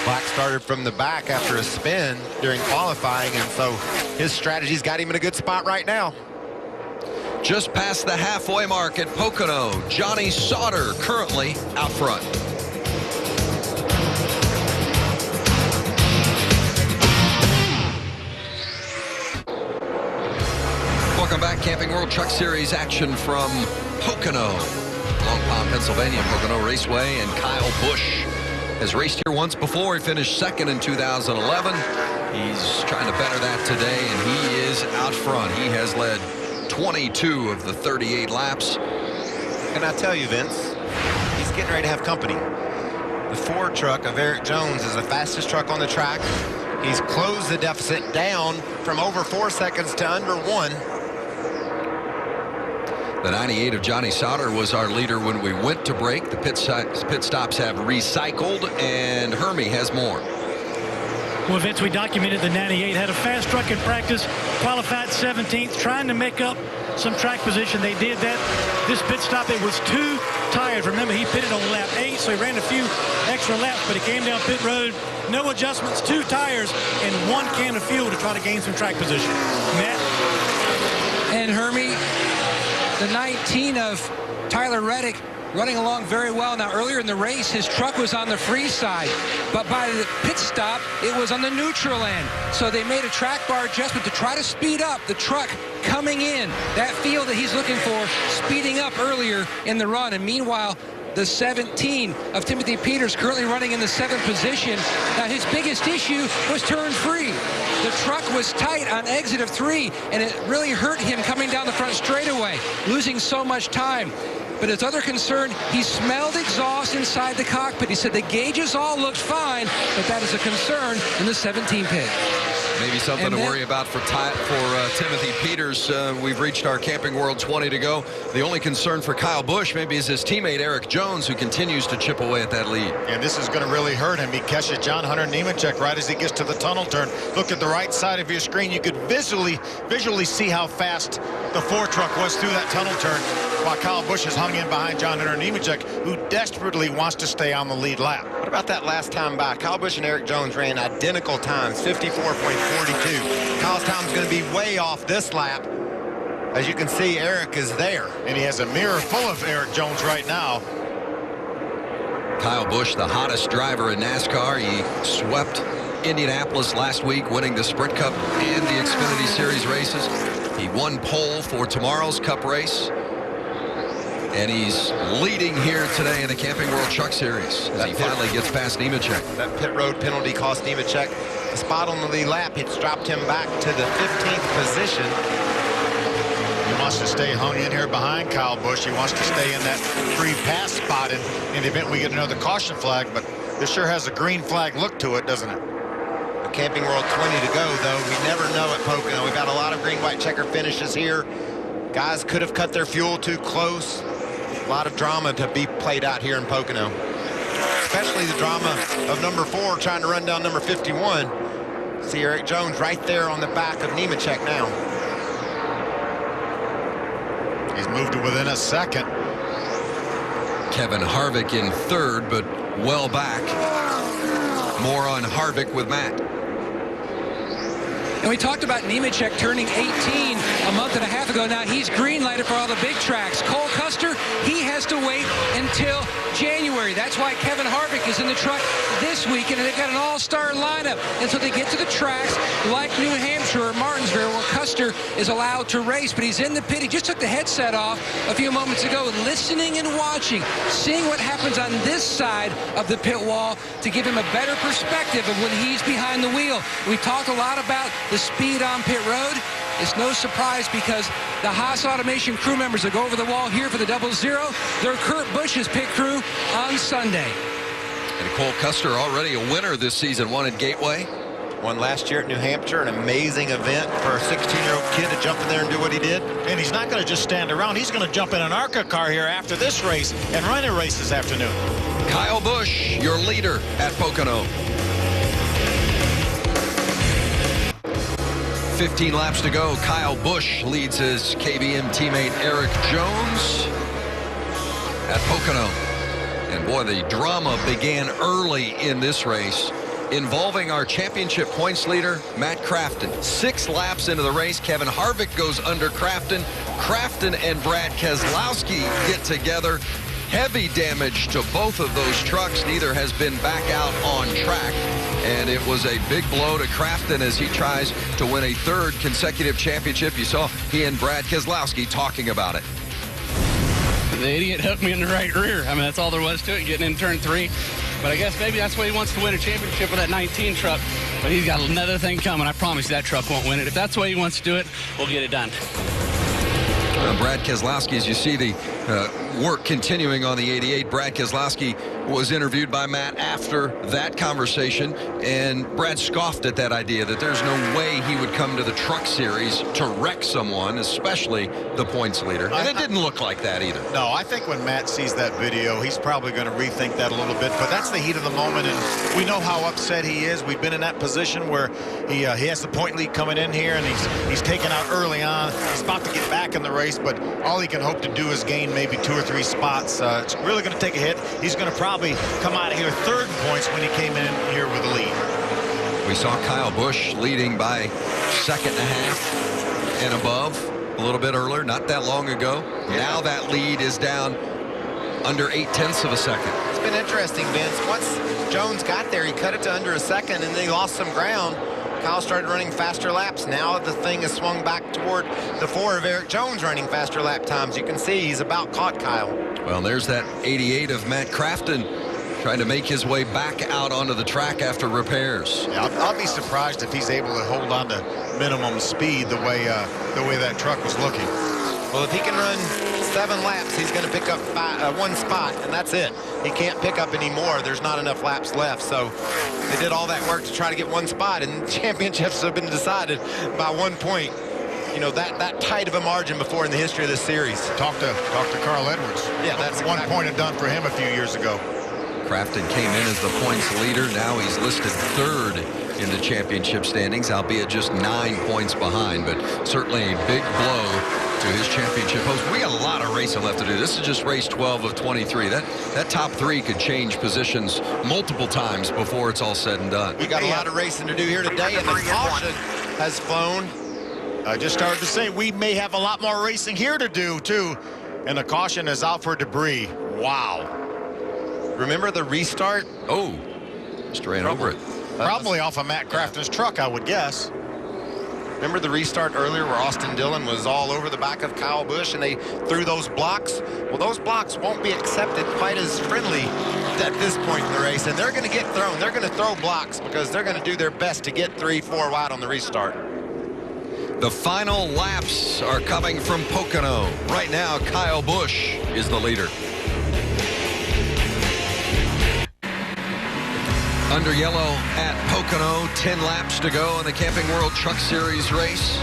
S2: Black started from the back after a spin during qualifying, and so his strategy's got him in a good spot right now.
S1: Just past the halfway mark at Pocono, Johnny Sauter currently out front. Welcome back. Camping World Truck Series action from Pocono, Long Pond, Pennsylvania. Pocono Raceway, and Kyle Busch has raced here once before. He finished 2nd in 2011. He's trying to better that today, and he is out front. He has led 22 of the 38 laps.
S2: And I tell you, Vince, he's getting ready to have company. The Ford truck of Eric Jones is the fastest truck on the track. He's closed the deficit down from over 4 seconds to under 1.
S1: The 98 of Johnny Sauter was our leader when we went to break. The pit stops have recycled, and Hermie has more.
S6: Well, Vince, we documented the 98. Had a fast truck in practice, qualified 17th, trying to make up some track position. They did that. This pit stop, it was 2 tires. Remember, he pitted on lap 8, so he ran a few extra laps, but he came down pit road. No adjustments, 2 tires, and 1 can of fuel to try to gain some track position. Matt?
S5: And Hermie, the 19 of Tyler Reddick, running along very well. Now, earlier in the race, his truck was on the free side, but by the pit stop, it was on the neutral end. So they made a track bar adjustment to try to speed up the truck coming in. That feel that he's looking for, speeding up earlier in the run. And meanwhile, the 17 of Timothy Peters currently running in the 7th position. Now, his biggest issue was turn free. The truck was tight on exit of 3, and it really hurt him coming down the front straightaway, losing so much time. But his other concern, he smelled exhaust inside the cockpit. He said the gauges all looked fine, but that is a concern in the 17 pit.
S1: Maybe something to worry about for Timothy Peters. We've reached our Camping World 20 to go. The only concern for Kyle Busch maybe is his teammate Eric Jones, who continues to chip away at that lead.
S3: And this is going to really hurt him. He catches John Hunter Nemechek right as he gets to the tunnel turn. Look at the right side of your screen. You could visually see how fast the Ford truck was through that tunnel turn, while Kyle Busch has hung in behind John Hunter Nemechek, who desperately wants to stay on the lead lap.
S2: What about that last time by? Kyle Busch and Eric Jones ran identical times, 54.42. Kyle's time is going to be way off this lap. As you can see, Eric is there.
S3: And he has a mirror full of Eric Jones right now.
S1: Kyle Busch, the hottest driver in NASCAR. He swept Indianapolis last week, winning the Sprint Cup and the Xfinity Series races. He won pole for tomorrow's Cup race. And he's leading here today in the Camping World Truck Series as he finally gets past Nemechek.
S2: That pit road penalty cost Nemechek a spot on the lead lap. It's dropped him back to the 15th position.
S3: He wants to stay hung in here behind Kyle Busch. He wants to stay in that free pass spot in the event we get another caution flag, but this sure has a green flag look to it, doesn't it?
S2: The Camping World 20 to go, though. We never know at Pocono. We've got a lot of green, white checker finishes here. Guys could have cut their fuel too close. A lot of drama to be played out here in Pocono, especially the drama of number 4 trying to run down number 51. See Eric Jones right there on the back of Nemechek now.
S3: He's moved to within a second.
S1: Kevin Harvick in 3rd, but well back. More on Harvick with Matt.
S5: And we talked about Nemechek turning 18 a month and a half ago. Now he's green lighted for all the big tracks. Cole Custer, he has to wait until January. That's why Kevin Harvick is in the truck this week, and they've got an all-star lineup. And so they get to the tracks like New Hampshire or Martinsville, where Custer is allowed to race. But he's in the pit. He just took the headset off a few moments ago, listening and watching, seeing what happens on this side of the pit wall to give him a better perspective of when he's behind the wheel. We talked a lot about the speed on pit road. It's no surprise because the Haas Automation crew members that go over the wall here for the 00, they're Kurt Busch's pit crew on Sunday.
S1: And Cole Custer, already a winner this season, won at Gateway.
S2: Won last year at New Hampshire, an amazing event for a 16-year-old kid to jump in there and do what he did.
S3: And he's not going to just stand around. He's going to jump in an ARCA car here after this race and run a race this afternoon.
S1: Kyle Busch, your leader at Pocono. 15 laps to go. Kyle Busch leads his KBM teammate Eric Jones at Pocono. And boy, the drama began early in this race, involving our championship points leader, Matt Crafton. 6 laps into the race, Kevin Harvick goes under Crafton. Crafton and Brad Keselowski get together. Heavy damage to both of those trucks. Neither has been back out on track. And it was a big blow to Crafton as he tries to win a 3rd consecutive championship. You saw he and Brad Keselowski talking about it.
S8: The idiot hooked me in the right rear. I mean, that's all there was to it, getting in turn 3. But I guess maybe that's why he wants to win a championship with that 19 truck. But he's got another thing coming. I promise you that truck won't win it. If that's the way he wants to do it, we'll get it done.
S1: Brad Keselowski, as you see the work continuing on the 88, Brad Keselowski was interviewed by Matt after that conversation, and Brad scoffed at that idea that there's no way he would come to the Truck Series to wreck someone, especially the points leader. And it didn't look like that either.
S3: No, I think when Matt sees that video, he's probably going to rethink that a little bit. But that's the heat of the moment, and we know how upset he is. We've been in that position where he has the point lead coming in here, and he's taken out early on. He's about to get back in the race, but all he can hope to do is gain maybe 2 or 3 spots. It's really going to take a hit. He's going to probably come out of here third in points when he came in here with the lead.
S1: We saw Kyle Busch leading by 2.5 and above a little bit earlier, not that long ago. Yeah. Now that lead is down under 0.8 of a second.
S2: It's been interesting, Vince. Once Jones got there, he cut it to under a second, and then he lost some ground. Kyle started running faster laps. Now the thing has swung back toward the 4 of Eric Jones running faster lap times. You can see he's about caught Kyle.
S1: Well, there's that 88 of Matt Craftsman trying to make his way back out onto the track after repairs.
S3: Yeah, I'll be surprised if he's able to hold on to minimum speed the way that truck was looking.
S2: Well, if he can run 7 laps, he's going to pick up 1 spot, and that's it. He can't pick up any more. There's not enough laps left. So they did all that work to try to get 1 spot, and championships have been decided by 1 point. You know, that tight of a margin before in the history of this series.
S3: Talk to Carl Edwards.
S2: Yeah, that's
S3: exactly 1 point had done for him a few years ago.
S1: Craftsman came in as the points leader. Now he's listed 3rd in the championship standings, albeit just 9 points behind, but certainly a big blow to his championship hopes. We got a lot of racing left to do. This is just race 12 of 23. That top 3 could change positions multiple times before it's all said and done.
S2: We got a lot of racing to do here today, and the caution has flown.
S3: I just started to say we may have a lot more racing here to do too, and the caution is out for debris. Wow.
S2: Remember the restart?
S1: Oh, just ran over it.
S3: Probably off of Matt Craftsman's truck, I would guess.
S2: Remember the restart earlier where Austin Dillon was all over the back of Kyle Busch and they threw those blocks? Well, those blocks won't be accepted quite as friendly at this point in the race, and they're going to get thrown. They're going to throw blocks because they're going to do their best to get 3-4 wide on the restart.
S1: The final laps are coming from Pocono. Right now, Kyle Busch is the leader. Under yellow at Pocono, 10 laps to go in the Camping World Truck Series race.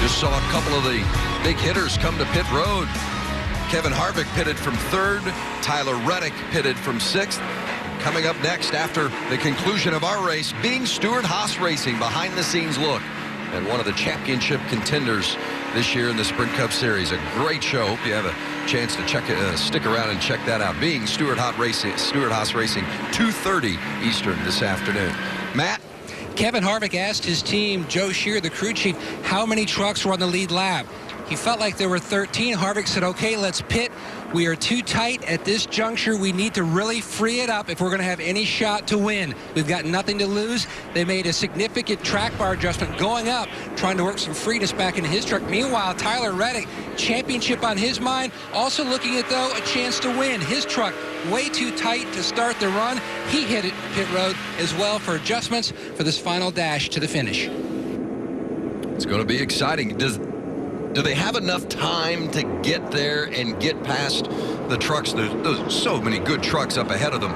S1: Just saw a couple of the big hitters come to pit road. Kevin Harvick pitted from 3rd. Tyler Reddick pitted from 6th. Coming up next after the conclusion of our race, being Stewart-Haas Racing behind-the-scenes look at one of the championship contenders this year in the Sprint Cup Series. A great show. Hope you have a chance to check it, stick around and check that out. Being Stewart-Haas Racing, 2:30 Eastern this afternoon. Matt?
S5: Kevin Harvick asked his team, Joe Shear, the crew chief, how many trucks were on the lead lap. He felt like there were 13. Harvick said, okay, let's pit. We are too tight at this juncture. We need to really free it up if we're going to have any shot to win. We've got nothing to lose. They made a significant track bar adjustment going up, trying to work some freeness back into his truck. Meanwhile, Tyler Reddick, championship on his mind, also looking at, though, a chance to win. His truck way too tight to start the run. He hit it pit road as well for adjustments for this final dash to the finish.
S1: It's going to be exciting. Do they have enough time to get there and get past the trucks? There's so many good trucks up ahead of them.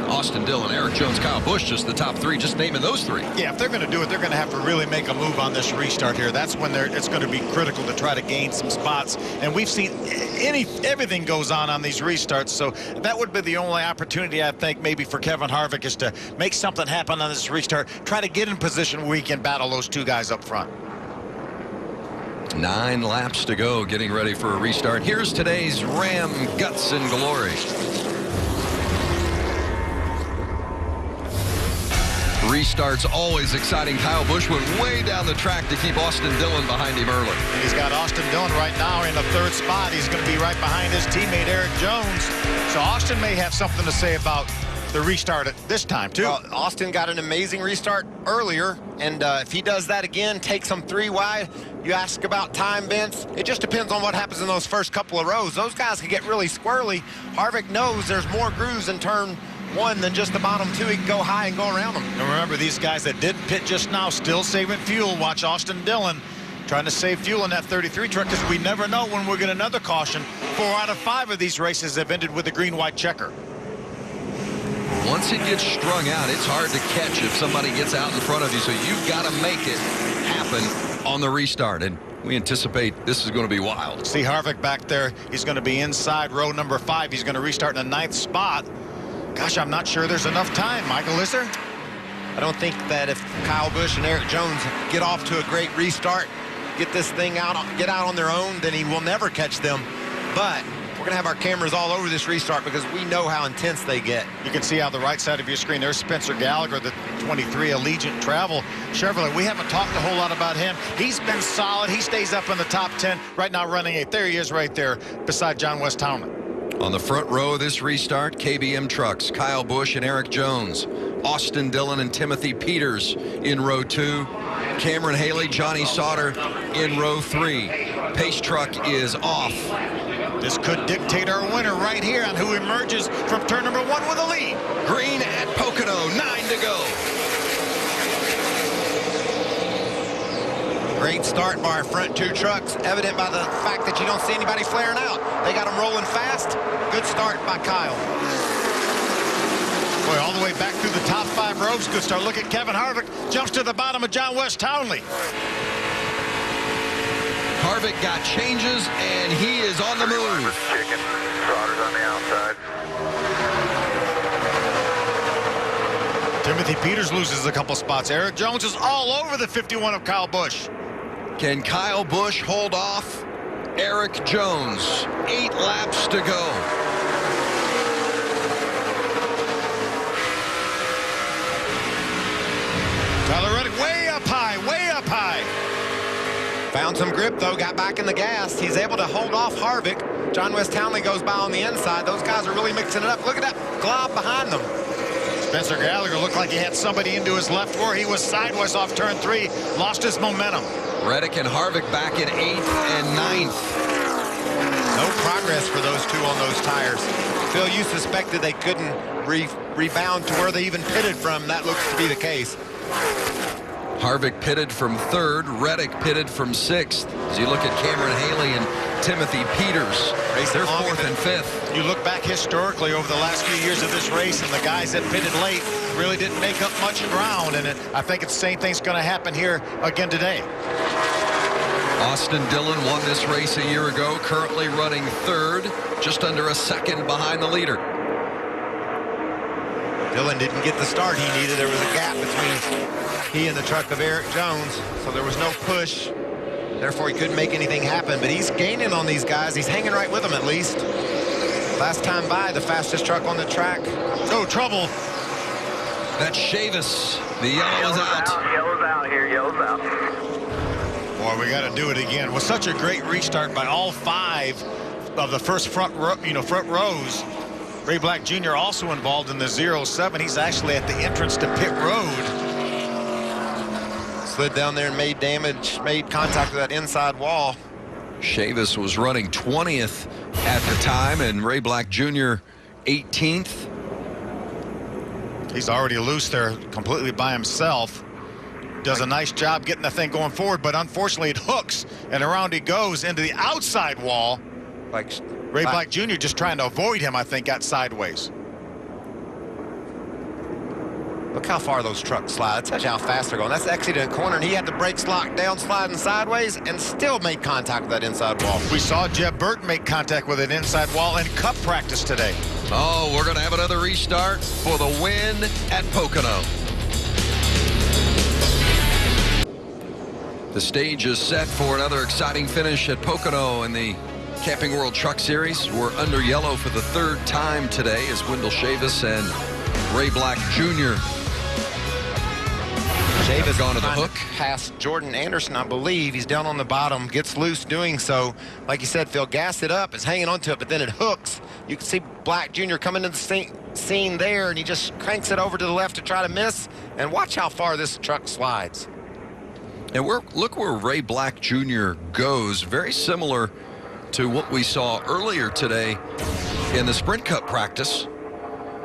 S1: Austin Dillon, Eric Jones, Kyle Busch, just the top 3, just naming those 3.
S3: Yeah, if they're going to do it, they're going to have to really make a move on this restart here. That's when it's going to be critical to try to gain some spots. And we've seen everything goes on these restarts. So that would be the only opportunity, I think, maybe for Kevin Harvick, is to make something happen on this restart. Try to get in position where he can battle those 2 guys up front.
S1: 9 laps to go, getting ready for a restart. Here's today's Ram Guts and Glory. Restarts always exciting. Kyle Busch went way down the track to keep Austin Dillon behind him early.
S3: And he's got Austin Dillon right now in the 3rd spot. He's going to be right behind his teammate Eric Jones. So Austin may have something to say about the restart at this time too.
S2: Well, Austin got an amazing restart earlier, and if he does that again, takes them 3 wide. You ask about time, Vince. It just depends on what happens in those first couple of rows. Those guys can get really squirrely. Harvick knows there's more grooves in turn 1 than just the bottom 2. He can go high and go around them.
S3: And remember, these guys that didn't pit just now still saving fuel. Watch Austin Dillon trying to save fuel in that 33 truck because we never know when we'll get another caution. 4 out of 5 of these races have ended with a green-white checker.
S1: Once it gets strung out, it's hard to catch if somebody gets out in front of you, so you've got to make it happen on the restart. And we anticipate this is going to be wild.
S3: See Harvick back there. He's going to be inside row number 5. He's going to restart in the 9th spot. Gosh, I'm not sure there's enough time, Michael, is there?
S2: I don't think that if Kyle Busch and Eric Jones get off to a great restart, get this thing out, get out on their own, then he will never catch them. But we're going to have our cameras all over this restart because we know how intense they get.
S3: You can see on the right side of your screen, there's Spencer Gallagher, the 23 Allegiant Travel Chevrolet. We haven't talked a whole lot about him. He's been solid. He stays up in the top 10. Right now running 8. There he is right there beside John West Townley.
S1: On the front row of this restart, KBM trucks, Kyle Busch and Eric Jones. Austin Dillon and Timothy Peters in row 2. Cameron Haley, Johnny Sauter in row 3. Pace truck is off.
S3: This could dictate our winner right here on who emerges from turn number 1 with a lead.
S1: Green at Pocono, 9 to go.
S2: Great start by our front 2 trucks, evident by the fact that you don't see anybody flaring out. They got them rolling fast. Good start by Kyle.
S3: Boy, all the way back through the top 5 rows. Good start. Look at Kevin Harvick. Jumps to the bottom of John West Townley.
S1: Harvick got changes, and he is on the move.
S4: Chicken. Sauter's on the outside.
S3: Timothy Peters loses a couple spots. Eric Jones is all over the 51 of Kyle Busch.
S1: Can Kyle Busch hold off Eric Jones? 8 laps to go.
S3: Tyler Reddick way up high, way up high.
S2: Found some grip, though, got back in the gas. He's able to hold off Harvick. John West Townley goes by on the inside. Those guys are really mixing it up. Look at that glob behind them.
S3: Spencer Gallagher looked like he had somebody into his left where he was sideways off turn 3, lost his momentum.
S1: Reddick and Harvick back in 8th and 9th.
S2: No progress for those 2 on those tires. Phil, you suspected they couldn't rebound to where they even pitted from. That looks to be the case.
S1: Harvick pitted from 3rd, Reddick pitted from 6th. As you look at Cameron Haley and Timothy Peters, they're 4th and 5th.
S3: You look back historically over the last few years of this race, and the guys that pitted late really didn't make up much ground, and I think it's the same thing's going to happen here again today.
S1: Austin Dillon won this race a year ago, currently running 3rd, just under a second behind the leader.
S2: Dillon didn't get the start he needed. There was a gap between he and the truck of Eric Jones, so there was no push. Therefore, he couldn't make anything happen, but he's gaining on these guys. He's hanging right with them at least. Last time by, the fastest truck on the track.
S3: No trouble.
S1: That's Chavis. The yellow is out.
S4: Yellow's out here. Yellow's out.
S3: Boy, we got to do it again. With such a great restart by all 5 of the first front rows. Ray Black Jr. also involved in the 07. He's actually at the entrance to pit road.
S2: Slid down there and made damage, made contact with that inside wall.
S1: Chavis was running 20th at the time, and Ray Black Jr. 18th.
S3: He's already loose there completely by himself. Does a nice job getting the thing going forward, but unfortunately it hooks, and around he goes into the outside wall.
S2: Like
S3: Ray Black Jr. just trying to avoid him, I think, got sideways.
S2: Look how far those trucks slide. That tells you how fast they're going. That's exiting a corner, and he had the brakes locked down, sliding sideways, and still made contact with that inside wall.
S3: We saw Jeb Burton make contact with an inside wall in Cup practice today.
S1: Oh, we're going to have another restart for the win at Pocono. The stage is set for another exciting finish at Pocono in the Camping World Truck Series. We're under yellow for the 3rd time today as Wendell Chavis and Ray Black Jr.
S2: Chavis
S1: gone to the hook.
S2: Past Jordan Anderson, I believe. He's down on the bottom, gets loose doing so. Like you said, Phil, gassed it up, is hanging onto it, but then it hooks. You can see Black Jr. coming into the scene there, and he just cranks it over to the left to try to miss. And watch how far this truck slides.
S1: And look where Ray Black Jr. goes. Very similar to what we saw earlier today in the Sprint Cup practice.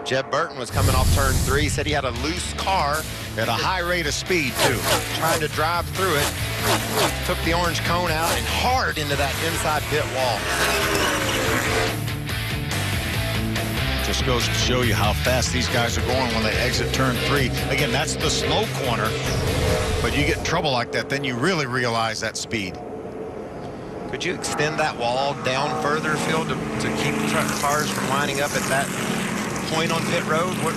S2: Jeb Burton was coming off turn 3, said he had a loose car.
S3: At a high rate of speed, too.
S2: Trying to drive through it. Took the orange cone out and hard into that inside pit wall.
S3: Just goes to show you how fast these guys are going when they exit turn 3. Again, that's the slow corner. But you get in trouble like that, then you really realize that speed.
S2: Could you extend that wall down further, Phil, to keep truck cars from lining up at that point on pit road? What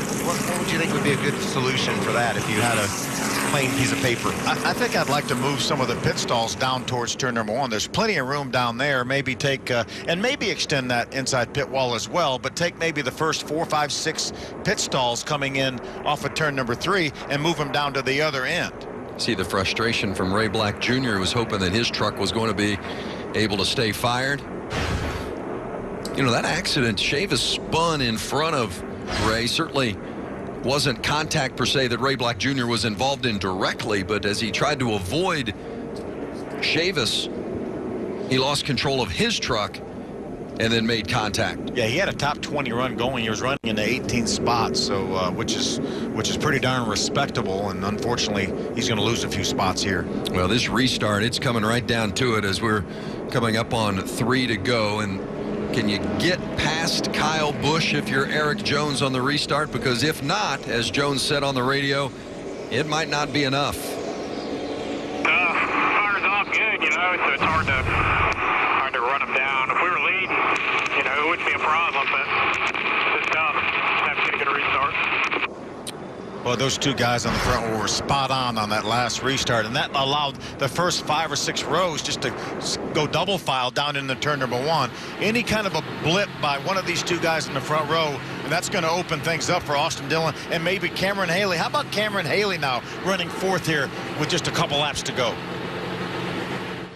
S2: would you think would be a good solution for that if you had a plain piece of paper?
S3: I think I'd like to move some of the pit stalls down towards turn number 1. There's plenty of room down there. Maybe take and maybe extend that inside pit wall as well, but take maybe the first 4, 5, 6 pit stalls coming in off of turn number 3 and move them down to the other end.
S1: See the frustration from Ray Black Jr. who was hoping that his truck was going to be able to stay fired. You know, that accident, Chavis spun in front of Ray. Certainly wasn't contact per se that Ray Black Jr. was involved in directly, but as he tried to avoid Chavis, he lost control of his truck and then made contact.
S3: Yeah, he had a top 20 run going. He was running in the 18th spot, so which is pretty darn respectable, and unfortunately he's going to lose a few spots here.
S1: Well, this restart, it's coming right down to it as we're coming up on 3 to go. And can you get past Kyle Busch if you're Eric Jones on the restart? Because if not, as Jones said on the radio, it might not be enough.
S4: Fire's off good, you know, so it's hard to run them down. If we were leading, you know, it wouldn't be a problem, but it's tough. Have to get a good restart.
S3: Well, those two guys on the front row were spot on that last restart, and that allowed the first 5 or 6 rows just to go double file down into turn number 1. Any kind of a blip by one of these two guys in the front row, and that's going to open things up for Austin Dillon and maybe Cameron Haley. How about Cameron Haley now running 4th here with just a couple laps to go?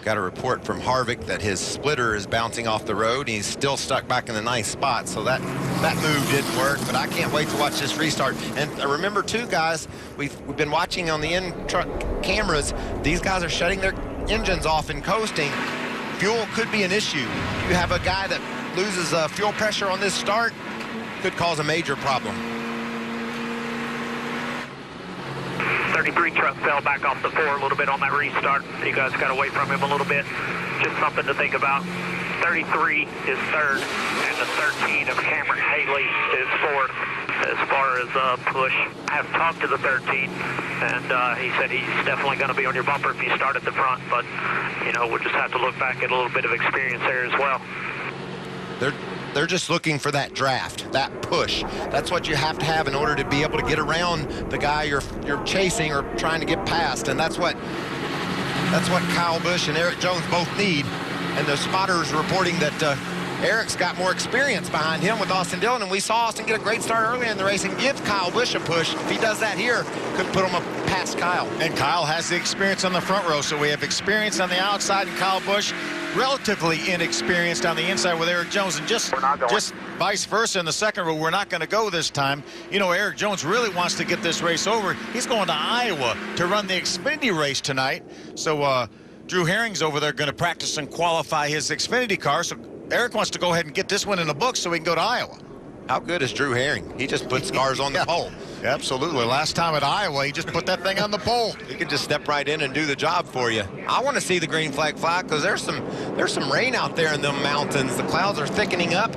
S2: Got a report from Harvick that his splitter is bouncing off the road. He's still stuck back in the 9th spot, so that move didn't work, but I can't wait to watch this restart. And remember, too, guys, we've been watching on the in-truck cameras. These guys are shutting their engines off and coasting. Fuel could be an issue. You have a guy that loses fuel pressure on this start, could cause a major problem.
S4: 33 truck fell back off the 4 a little bit on that restart. You guys got away from him a little bit. Just something to think about. 33 is 3rd, and the 13 of Cameron Haley is 4th as far as push. I have talked to the 13, and he said he's definitely going to be on your bumper if you start at the front, but, you know, we'll just have to look back at a little bit of experience there as well.
S2: They're just looking for that draft, that push. That's what you have to have in order to be able to get around the guy you're chasing or trying to get past, and that's what Kyle Busch and Eric Jones both need. And the spotters reporting that Eric's got more experience behind him with Austin Dillon, and we saw Austin get a great start early in the race and give Kyle Busch a push. If he does that here, could put him up past Kyle.
S3: And Kyle has the experience on the front row, so we have experience on the outside, and Kyle Busch relatively inexperienced on the inside with Eric Jones, and just vice versa in the second row. We're not going to go this time. You know, Eric Jones really wants to get this race over. He's going to Iowa to run the Xfinity race tonight. So Drew Herring's over there going to practice and qualify his Xfinity car. So Eric wants to go ahead and get this one in the books so he can go to Iowa.
S2: How good is Drew Herring? He just puts cars on the pole.
S3: Absolutely. Last time at Iowa, he just put that thing on the pole.
S2: He can just step right in and do the job for you. I want to see the green flag fly because there's some rain out there in the mountains. The clouds are thickening up.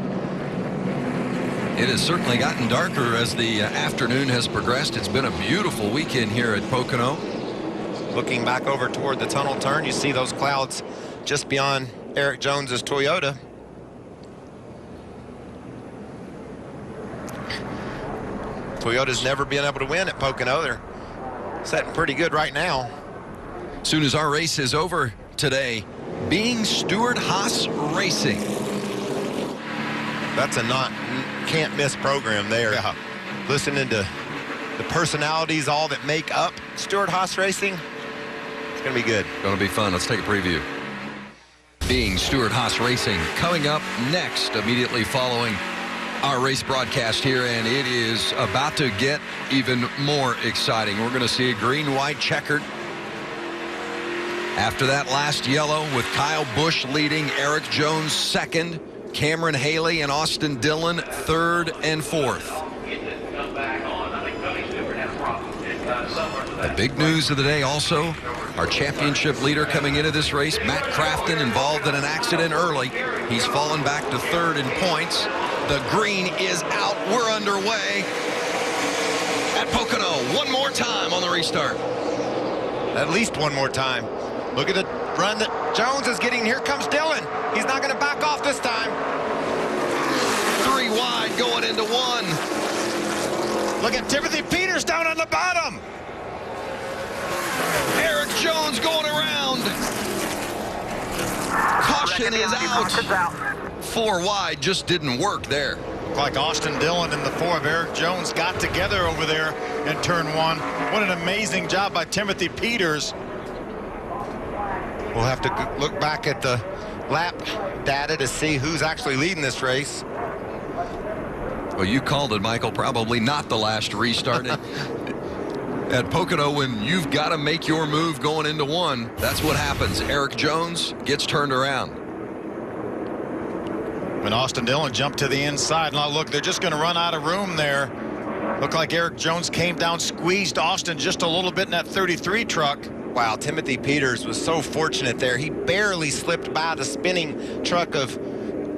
S1: It has certainly gotten darker as the afternoon has progressed. It's been a beautiful weekend here at Pocono.
S2: Looking back over toward the tunnel turn, you see those clouds just beyond Eric Jones's Toyota. Toyota's never been able to win at Pocono. They're setting pretty good right now.
S1: Soon as our race is over today, being Stewart Haas Racing.
S2: That's a can't miss program there.
S3: Yeah.
S2: Listening to the personalities, all that make up Stewart Haas Racing, it's going to be good.
S1: Going to be fun. Let's take a preview. Being Stewart Haas Racing coming up next, immediately following our race broadcast here, and it is about to get even more exciting. We're going to see a green-white checkered. After that last yellow with Kyle Busch leading, Eric Jones second, Cameron Haley and Austin Dillon third and fourth. Big news of the day also, our championship leader coming into this race, Matt Craftsman, involved in an accident early. He's fallen back to third in points. The green is out. We're underway at Pocono. One more time on the restart.
S2: At least one more time. Look at the run that Jones is getting. Here comes Dillon. He's not going to back off this time.
S1: 3 wide going into 1.
S3: Look at Timothy Peters down on the bottom.
S1: Eric Jones going around. Caution is out. 4 wide just didn't work there.
S3: Like Austin Dillon and the 4 of Eric Jones got together over there in turn 1. What an amazing job by Timothy Peters.
S2: We'll have to look back at the lap data to see who's actually leading this race.
S1: Well, you called it, Michael. Probably not the last restart. At Pocono, when you've got to make your move going into 1, that's what happens. Eric Jones gets turned around.
S3: When Austin Dillon jumped to the inside. Now look, they're just going to run out of room there. Looked like Eric Jones came down, squeezed Austin just a little bit in that 33 truck.
S2: Wow, Timothy Peters was so fortunate there. He barely slipped by the spinning truck of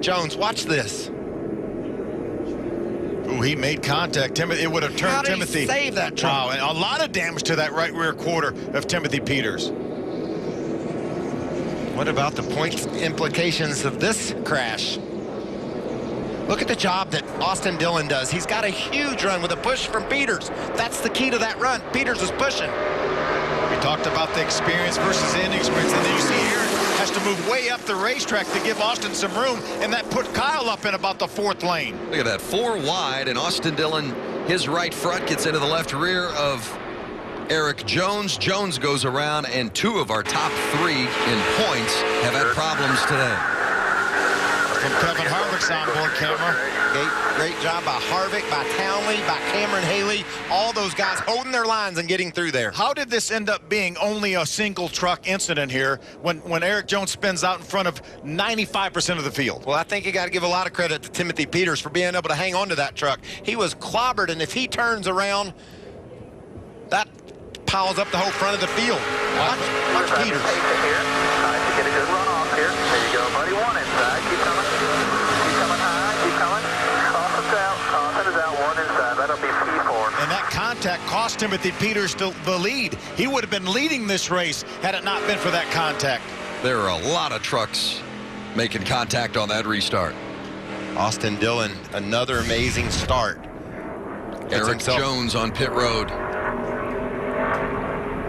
S2: Jones. Watch this.
S3: Ooh, he made contact. It would have turned
S2: How did
S3: Timothy.
S2: He save that truck?
S3: Wow, and a lot of damage to that right rear quarter of Timothy Peters.
S2: What about the points implications of this crash? Look at the job that Austin Dillon does. He's got a huge run with a push from Peters. That's the key to that run. Peters is pushing.
S3: We talked about the experience versus inexperience, and then you see Eric has to move way up the racetrack to give Austin some room, and that put Kyle up in about the 4th lane.
S1: Look at that, 4 wide, and Austin Dillon, his right front gets into the left rear of Eric Jones. Jones goes around, and 2 of our top 3 in points have had problems today.
S3: From Kevin Harvick's onboard camera.
S2: Great job by Harvick, by Townley, by Cameron Haley. All those guys holding their lines and getting through there.
S3: How did this end up being only a single truck incident here when Eric Jones spins out in front of 95% of the field?
S2: Well, I think you got to give a lot of credit to Timothy Peters for being able to hang on to that truck. He was clobbered, and if he turns around, that piles up the whole front of the field. Watch Peters.
S4: Get a good run off here. There you go, buddy. 1 inside. Keep coming. Keep coming high. Keep coming. Austin's out. Austin is out. 1 inside. That'll be P4.
S3: And that contact cost Timothy Peters the lead. He would have been leading this race had it not been for that contact.
S1: There are a lot of trucks making contact on that restart.
S2: Austin Dillon, another amazing start.
S1: Eric Jones on pit road.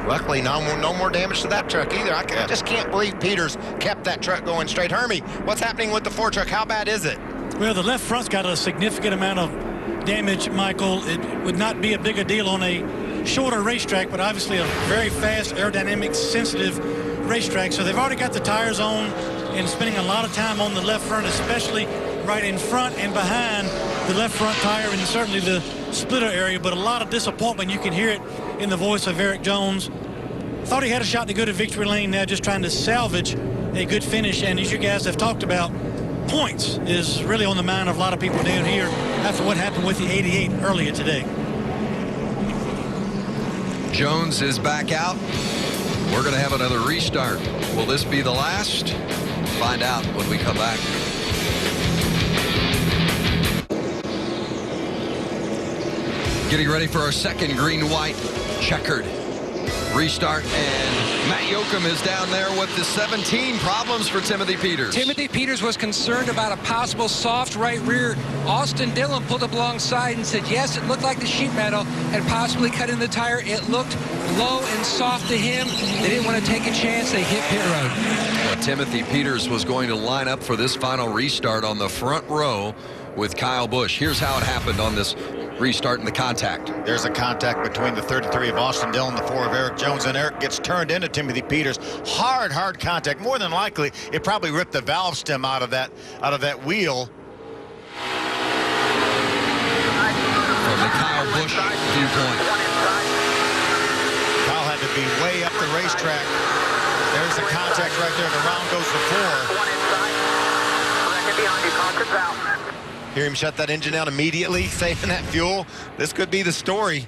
S2: Luckily, no more damage to that truck either. I just can't believe Peters kept that truck going straight. Hermie, what's happening with the 4 truck? How bad is it?
S6: Well, the left front's got a significant amount of damage, Michael. It would not be a big a deal on a shorter racetrack, but obviously a very fast, aerodynamic, sensitive racetrack. So they've already got the tires on and spending a lot of time on the left front, especially right in front and behind the left front tire and certainly the splitter area. But a lot of disappointment. You can hear it in the voice of Eric Jones. Thought he had a shot to go to victory lane now, just trying to salvage a good finish. And as you guys have talked about, points is really on the mind of a lot of people down here after what happened with the 88 earlier today.
S1: Jones is back out. We're going to have another restart. Will this be the last? Find out when we come back. Getting ready for our second green-white checkered restart, and Matt Yoakum is down there with the 17 problems for Timothy Peters.
S5: Timothy Peters was concerned about a possible soft right rear. Austin Dillon pulled up alongside and said, yes, it looked like the sheet metal had possibly cut in the tire. It looked low and soft to him. They didn't want to take a chance. They hit pit road.
S1: Well, Timothy Peters was going to line up for this final restart on the front row with Kyle Busch. Here's how it happened on this restart in the contact.
S3: There's a contact between the 33 of Austin Dillon, the 4 of Eric Jones, and Eric gets turned into Timothy Peters. Hard contact. More than likely, it probably ripped the valve stem out of that wheel.
S1: From the Kyle Busch viewpoint.
S3: Kyle had to be way up the racetrack. There's a contact right there, and the round goes to 4.
S4: 1 inside. Second behind you. Concert's out.
S2: Hear him shut that engine down immediately, saving that fuel. This could be the story.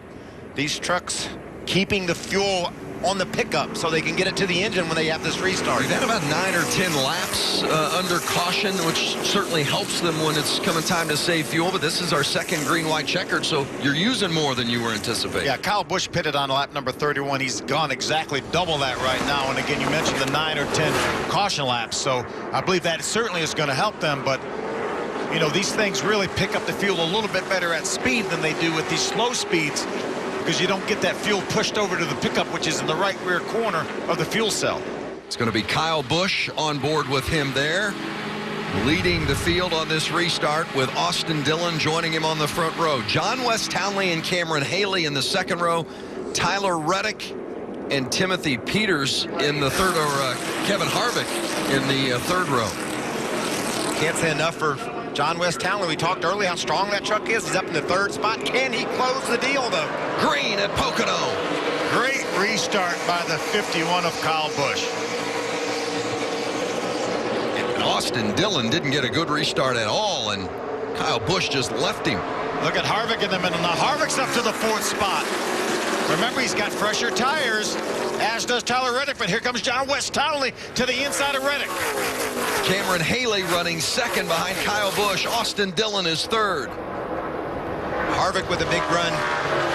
S2: These trucks keeping the fuel on the pickup so they can get it to the engine when they have this restart.
S1: We've had about 9 or 10 laps under caution, which certainly helps them when it's coming time to save fuel. But this is our second green-white checkered, so you're using more than you were anticipating.
S3: Yeah, Kyle Busch pitted on lap number 31. He's gone exactly double that right now. And again, you mentioned the 9 or 10 caution laps, so I believe that certainly is going to help them. But you know, these things really pick up the fuel a little bit better at speed than they do with these slow speeds, because you don't get that fuel pushed over to the pickup, which is in the right rear corner of the fuel cell.
S1: It's going to be Kyle Busch on board with him there, leading the field on this restart, with Austin Dillon joining him on the front row. John West Townley and Cameron Haley in the second row. Tyler Reddick and Timothy Peters in the third, or Kevin Harvick in the third row.
S2: Can't say enough for John West Townley. We talked earlier how strong that truck is. He's up in the third spot. Can he close the deal, though?
S1: Green at Pocono.
S3: Great restart by the 51 of Kyle Busch.
S1: And Austin Dillon didn't get a good restart at all, and Kyle Busch just left him.
S3: Look at Harvick in the middle. Now Harvick's up to the fourth spot. Remember, he's got fresher tires, as does Tyler Reddick, but here comes John West Townley to the inside of Reddick.
S1: Cameron Haley running second behind Kyle Busch. Austin Dillon is third.
S2: Harvick with a big run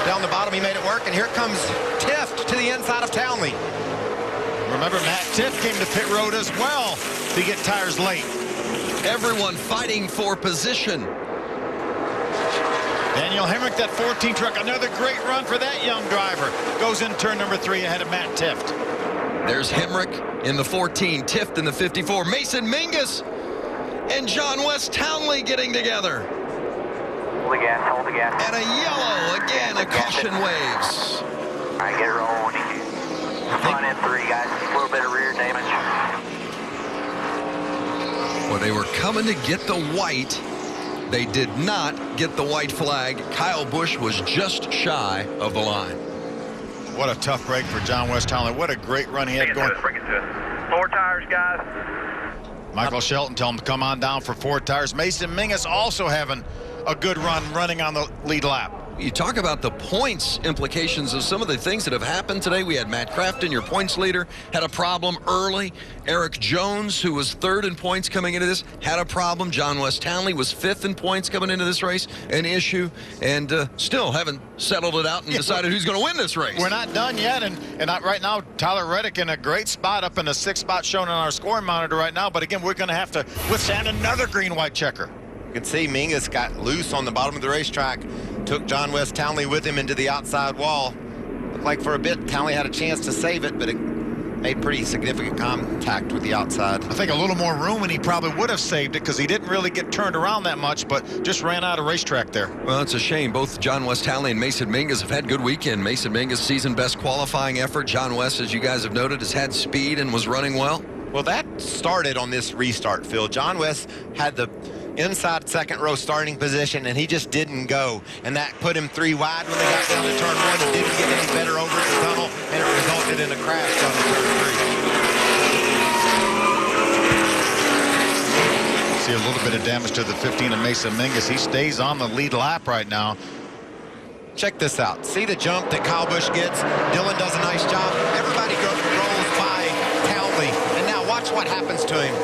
S2: down the bottom. He made it work, and here comes Tift to the inside of Townley.
S3: Remember, Matt Tift came to pit road as well to get tires late.
S1: Everyone fighting for position.
S3: Daniel Hemrick, that 14 truck, another great run for that young driver. Goes in turn number 3 ahead of Matt Tift.
S1: There's Hemrick in the 14, Tift in the 54. Mason Mingus and John West Townley getting together.
S4: Hold the gas, hold the gas.
S1: And a yellow again, a caution waves.
S4: All right, get it rolling. Front end 3, guys. A little bit of rear damage.
S1: Well, they were coming to get the white. They did not get the white flag. Kyle Busch was just shy of the line.
S3: What a tough break for John West Townley. What a great run he had going.
S4: Bring it to us. 4 tires, guys.
S3: Michael Shelton tell him to come on down for 4 tires. Mason Mingus also having a good run running on the lead lap.
S1: You talk about the points implications of some of the things that have happened today. We had Matt Craftsman, your points leader, had a problem early. Eric Jones, who was third in points coming into this, had a problem. John West Townley was 5th in points coming into this race, an issue, and still haven't settled it out and decided who's going to win this race.
S3: We're not done yet, and right now, Tyler Reddick in a great spot up in the 6th spot shown on our scoring monitor right now, but again, we're going to have to withstand another green-white checker.
S2: You can see Mingus got loose on the bottom of the racetrack, took John West Townley with him into the outside wall. Looked like for a bit Townley had a chance to save it, but it made pretty significant contact with the outside.
S3: I think a little more room and he probably would have saved it, because he didn't really get turned around that much, but just ran out of racetrack there.
S1: Well, it's a shame. Both John West Townley and Mason Mingus have had good weekend. Mason Mingus, season best qualifying effort. John West, as you guys have noted, has had speed and was running well.
S2: Well, that started on this restart, Phil. John West had the inside second row starting position, and he just didn't go, and that put him 3 wide when they got down to turn 1. It didn't get any better over the tunnel, and it resulted in a crash on the turn 3.
S3: See a little bit of damage to the 15 of Mason Mingus. He stays on the lead lap right now.
S2: Check this out. See the jump that Kyle Busch gets? Dillon does a nice job. Everybody rolls by Townley, and now watch what happens to him.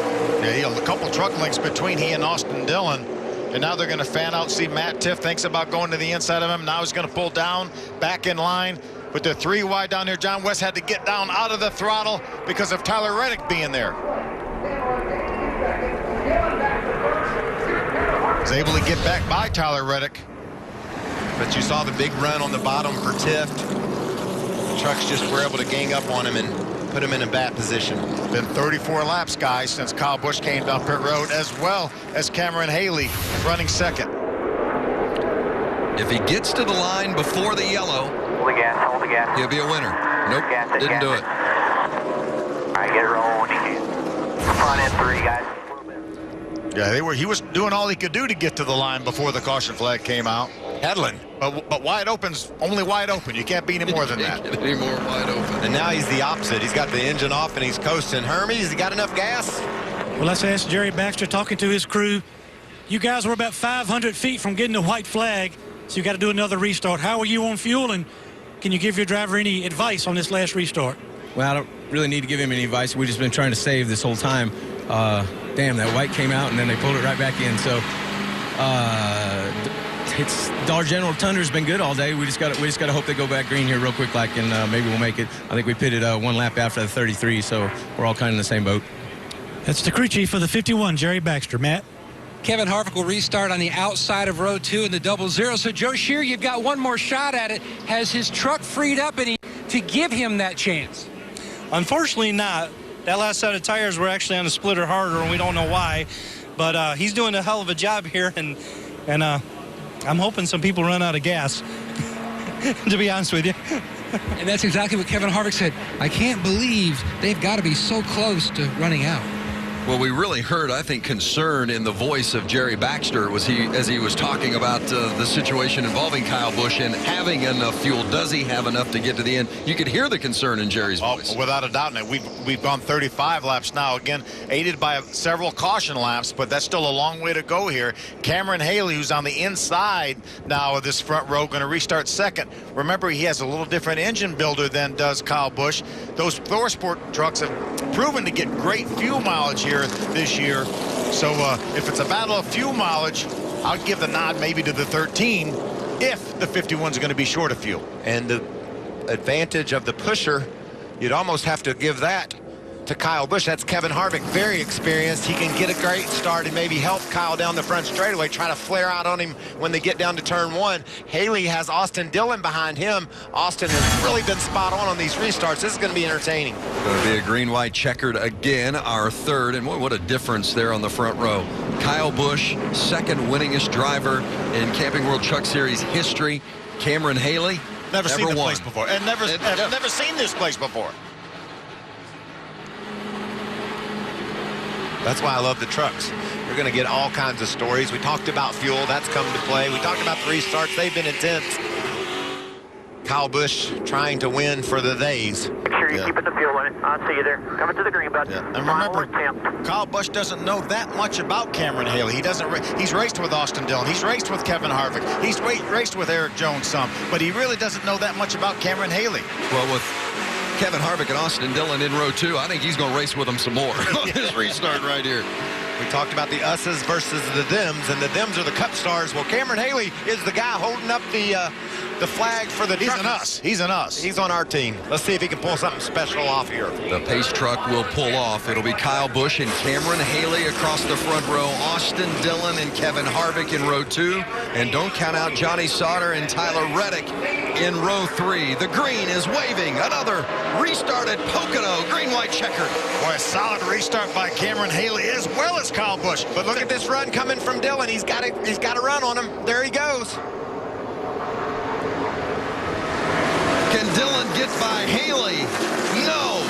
S3: Yeah, he had a couple truck lengths between he and Austin Dillon. And now they're going to fan out. See, Matt Tiff thinks about going to the inside of him. Now he's going to pull down, back in line. But they're 3 wide down here. John West had to get down out of the throttle because of Tyler Reddick being there. He's able to get back by Tyler Reddick.
S2: But you saw the big run on the bottom for Tift. The trucks just were able to gang up on him and put him in a bad position.
S3: Been 34 laps, guys, since Kyle Busch came down pit road, as well as Cameron Haley running second.
S1: If he gets to the line before the yellow,
S4: Hold the gas, hold the gas.
S1: he'll be a winner. Nope,
S4: Gas it,
S1: didn't
S4: gas
S1: do
S4: it.
S1: it.
S4: All right, get it rolling. Front end 3, guys.
S3: Yeah, he was doing all he could do to get to the line before the caution flag came out.
S2: Hedlund.
S3: But wide open's only wide open. You can't be any more than that.
S1: Can't get any more wide open.
S2: And now he's the opposite. He's got the engine off and he's coasting. Hermes, he got enough gas?
S6: Well, let's ask Jerry Baxter, talking to his crew. You guys were about 500 feet from getting the white flag, so you got to do another restart. How are you on fuel, and Can you give your driver any advice on this last restart?
S9: Well, I don't really need to give him any advice. We've just been trying to save this whole time. Damn, that white came out and then they pulled it right back in. So it's Dollar General Tunder's been good all day. We just got to hope they go back green here real quick, and maybe we'll make it. I think we pitted one lap after the 33, so we're all kind of in the same boat.
S6: That's the crew chief for the 51, Jerry Baxter. Matt.
S5: Kevin Harvick will restart on the outside of row 2 in the 00. So Joe Shear, you've got one more shot at it. Has his truck freed up to give him that chance?
S10: Unfortunately not. That last set of tires were actually on a splitter harder, and we don't know why. But he's doing a hell of a job here, and I'm hoping some people run out of gas, to be honest with you.
S5: And that's exactly what Kevin Harvick said. I can't believe they've got to be so close to running out.
S1: Well, we really heard, I think, concern in the voice of Jerry Baxter as he was talking about the situation involving Kyle Busch and having enough fuel. Does he have enough to get to the end? You could hear the concern in Jerry's voice.
S3: Without a doubt. We've gone 35 laps now, again, aided by several caution laps, but that's still a long way to go here. Cameron Haley, who's on the inside now of this front row, going to restart second. Remember, he has a little different engine builder than does Kyle Busch. Those ThorSport trucks have proven to get great fuel mileage here this year. So if it's a battle of fuel mileage, I'll give the nod maybe to the 13 if the 51's going to be short of fuel.
S2: And the advantage of the pusher, you'd almost have to give that to Kyle Busch. That's Kevin Harvick, very experienced. He can get a great start and maybe help Kyle down the front straightaway, try to flare out on him when they get down to turn 1. Haley has Austin Dillon behind him. Austin has really been spot on these restarts. This is going to be entertaining.
S1: Going to be a green-white checkered again, our third, and what a difference there on the front row. Kyle Busch, second winningest driver in Camping World Truck Series history. Cameron Haley,
S3: never seen this
S1: won.
S3: place before, and never seen this place before.
S2: That's why I love the trucks. You're going to get all kinds of stories. We talked about fuel. That's come to play. We talked about the restarts. They've been intense. Kyle Busch trying to win for the days.
S4: Make sure you keep it the fuel limit. I'll see you there. Coming to the green, bud.
S3: Yeah. And remember, Kyle Busch doesn't know that much about Cameron Haley. He's raced with Austin Dillon. He's raced with Kevin Harvick. He's raced with Eric Jones some. But he really doesn't know that much about Cameron Haley.
S1: Well, with Kevin Harvick and Austin Dillon in row 2, I think he's going to race with them some more on this restart right here.
S2: We talked about the us's versus the thems, and the thems are the Cup stars. Well, Cameron Haley is the guy holding up the flag for the
S3: He's
S2: truckers.
S3: an us. He's an us.
S2: He's on our team. Let's see if he can pull something special off here.
S1: The pace truck will pull off. It'll be Kyle Busch and Cameron Haley across the front row. Austin Dillon and Kevin Harvick in row 2. And don't count out Johnny Sauter and Tyler Reddick in row 3. The green is waving. Another restart at Pocono. Green-white checkered.
S3: Boy, a solid restart by Cameron Haley as well as Kyle Busch.
S2: But look at this run coming from Dillon. He's got a run on him. There he goes.
S1: Can Dillon get by Haley? No.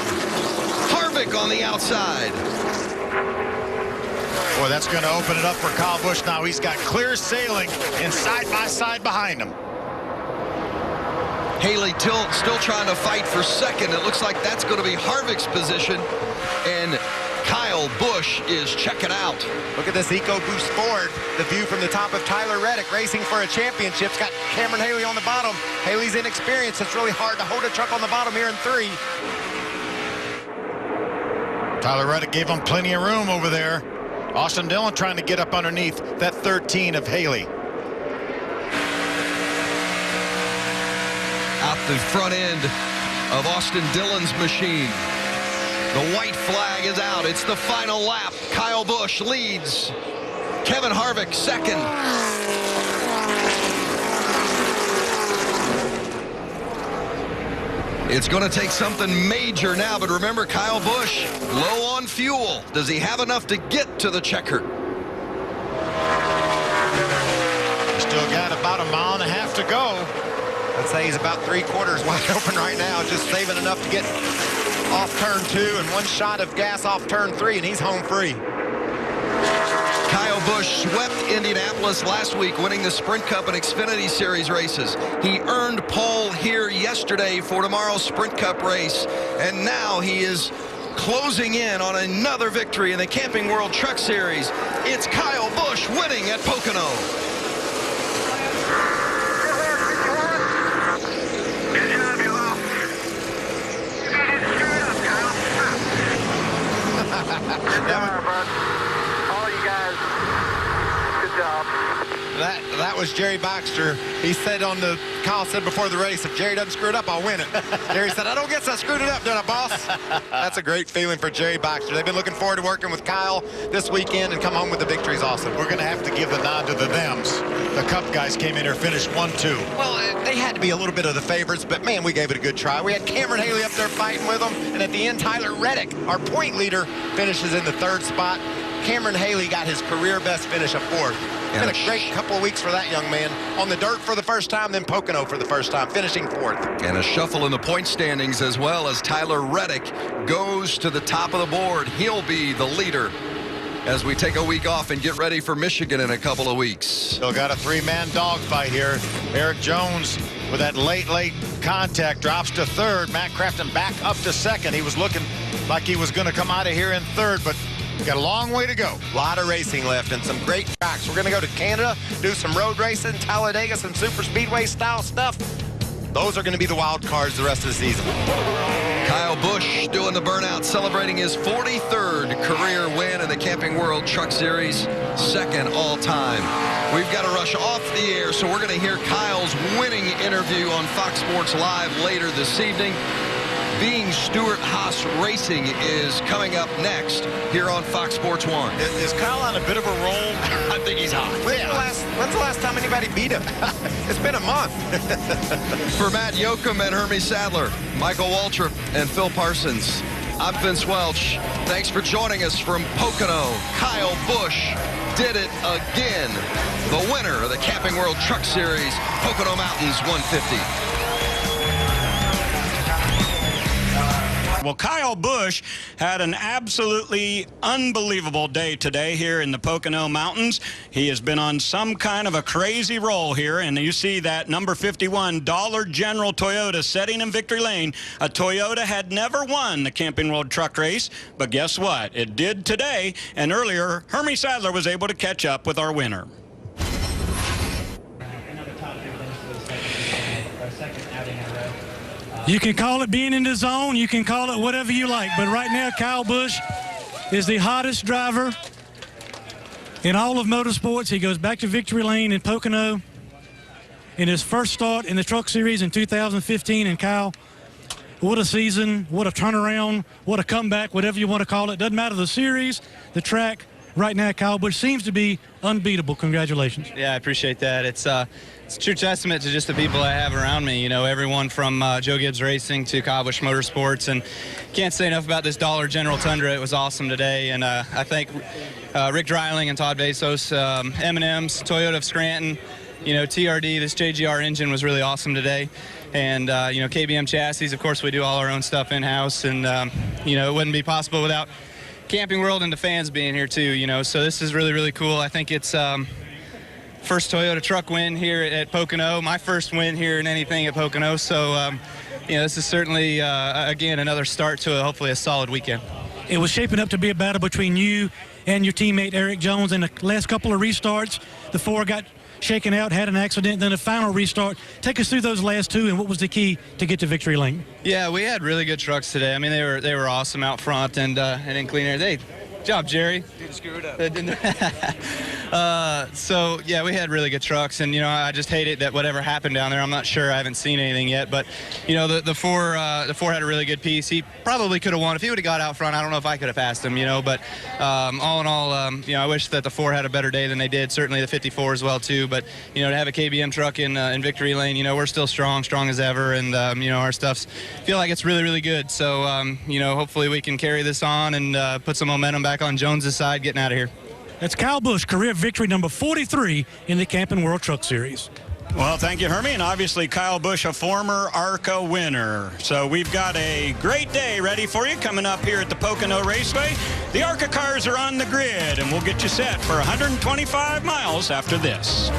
S1: Harvick on the outside.
S3: Boy, that's going to open it up for Kyle Busch now. He's got clear sailing and side by side behind him.
S1: Haley still trying to fight for second. It looks like that's going to be Harvick's position. And Kyle Busch is checking out.
S2: Look at this EcoBoost Ford. The view from the top of Tyler Reddick racing for a championship. It's got Cameron Haley on the bottom. Haley's inexperienced. It's really hard to hold a truck on the bottom here in 3.
S3: Tyler Reddick gave him plenty of room over there. Austin Dillon trying to get up underneath that 13 of Haley.
S1: Out the front end of Austin Dillon's machine. The white flag is out. It's the final lap. Kyle Busch leads. Kevin Harvick second. It's going to take something major now, but remember, Kyle Busch low on fuel. Does he have enough to get to the checker?
S3: Still got about a mile and a half to go.
S2: I'd say he's about 3/4 wide open right now, just saving enough to get off turn 2 and one shot of gas off turn 3, and he's home free.
S1: Kyle Busch swept Indianapolis last week, winning the Sprint Cup and Xfinity Series races. He earned pole here yesterday for tomorrow's Sprint Cup race, and now he is closing in on another victory in the Camping World Truck Series. It's Kyle Busch winning at Pocono.
S4: Good job. job, bud. All you guys, good job.
S2: That was Jerry Baxter. He said Kyle said before the race, if Jerry doesn't screw it up, I'll win it. Jerry said, I don't guess I screwed it up, did I, boss? That's a great feeling for Jerry Baxter. They've been looking forward to working with Kyle this weekend and come home with the victory is awesome.
S3: We're going to have to give the nod to the thems. The Cup guys came in here, finished 1-2.
S2: Well, they had to be a little bit of the favorites, but man, we gave it a good try. We had Cameron Haley up there fighting with them, and at the end, Tyler Reddick, our point leader, finishes in the 3rd spot. Cameron Haley got his career best finish of 4th. It's been a great couple of weeks for that young man. On the dirt for the first time, then Pocono for the first time, finishing 4th.
S1: And a shuffle in the point standings as well as Tyler Reddick goes to the top of the board. He'll be the leader as we take a week off and get ready for Michigan in a couple of weeks.
S3: Still got a 3-man dogfight here. Eric Jones with that late contact drops to 3rd. Matt Craftsman back up to 2nd. He was looking like he was going to come out of here in 3rd, but got a long way to go.
S2: A lot of racing left and some great tracks. We're going to go to Canada, do some road racing, Talladega, some super speedway style stuff. Those are going to be the wild cards the rest of the season.
S1: Kyle Busch doing the burnout, celebrating his 43rd career win in the Camping World Truck Series, 2nd all-time. We've got to rush off the air, so we're going to hear Kyle's winning interview on Fox Sports Live later this evening. Being Stewart-Haas Racing is coming up next here on Fox Sports 1.
S3: Is Kyle on a bit of a roll?
S1: I think he's hot.
S2: When's the last time anybody beat him? It's been a month.
S1: For Matt Yoakum and Hermie Sadler, Michael Waltrip, and Phil Parsons, I'm Vince Welch. Thanks for joining us from Pocono. Kyle Busch did it again. The winner of the Camping World Truck Series, Pocono Mountains 150.
S11: Well, Kyle Busch had an absolutely unbelievable day today here in the Pocono Mountains. He has been on some kind of a crazy roll here, and you see that number 51 Dollar General Toyota setting in victory lane. A Toyota had never won the Camping World Truck Race, but guess what? It did today, and earlier, Hermie Sadler was able to catch up with our winner.
S6: You can call it being in the zone. You can call it whatever you like. But right now, Kyle Busch is the hottest driver in all of motorsports. He goes back to victory lane in Pocono in his first start in the Truck Series in 2015. And Kyle, what a season, what a turnaround, what a comeback, whatever you want to call it. Doesn't matter the series, the track. Right now, Kyle Busch seems to be unbeatable. Congratulations.
S7: Yeah, I appreciate that. It's a true testament to just the people I have around me. You know, everyone from Joe Gibbs Racing to Kyle Busch Motorsports. And can't say enough about this Dollar General Tundra. It was awesome today. And I thank Rick Dreiling and Todd Bezos, M&M's, Toyota of Scranton, you know, TRD, this JGR engine was really awesome today. And, you know, KBM chassis, of course, we do all our own stuff in-house. And, you know, it wouldn't be possible without Camping World and the fans being here too, you know, so this is really, really cool. I think it's first Toyota truck win here at Pocono, my first win here in anything at Pocono. So, you know, this is certainly, again, another start to hopefully a solid weekend.
S6: It was shaping up to be a battle between you and your teammate Eric Jones. In the last couple of restarts, the 4 got shaken out, had an accident, then a final restart. Take us through those last 2 and what was the key to get to victory lane?
S7: Yeah, we had really good trucks today. I mean, they were awesome out front and in clean air. Good job, Jerry.
S8: Didn't screw it up.
S7: So, yeah, we had really good trucks. And, you know, I just hate it that whatever happened down there, I'm not sure. I haven't seen anything yet. But, you know, the four had a really good piece. He probably could have won. If he would have got out front, I don't know if I could have passed him, you know. But all in all, you know, I wish that the 4 had a better day than they did. Certainly the 54 as well, too. But, you know, to have a KBM truck in victory lane, you know, we're still strong as ever. And, you know, our stuff's feel like it's really, really good. So, you know, hopefully we can carry this on and put some momentum back on Jones's side getting out of here.
S6: That's Kyle Busch, career victory number 43 in the Camping World Truck Series.
S11: Well, thank you, Hermie, and obviously Kyle Busch, a former ARCA winner. So we've got a great day ready for you coming up here at the Pocono Raceway. The ARCA cars are on the grid, and we'll get you set for 125 miles after this.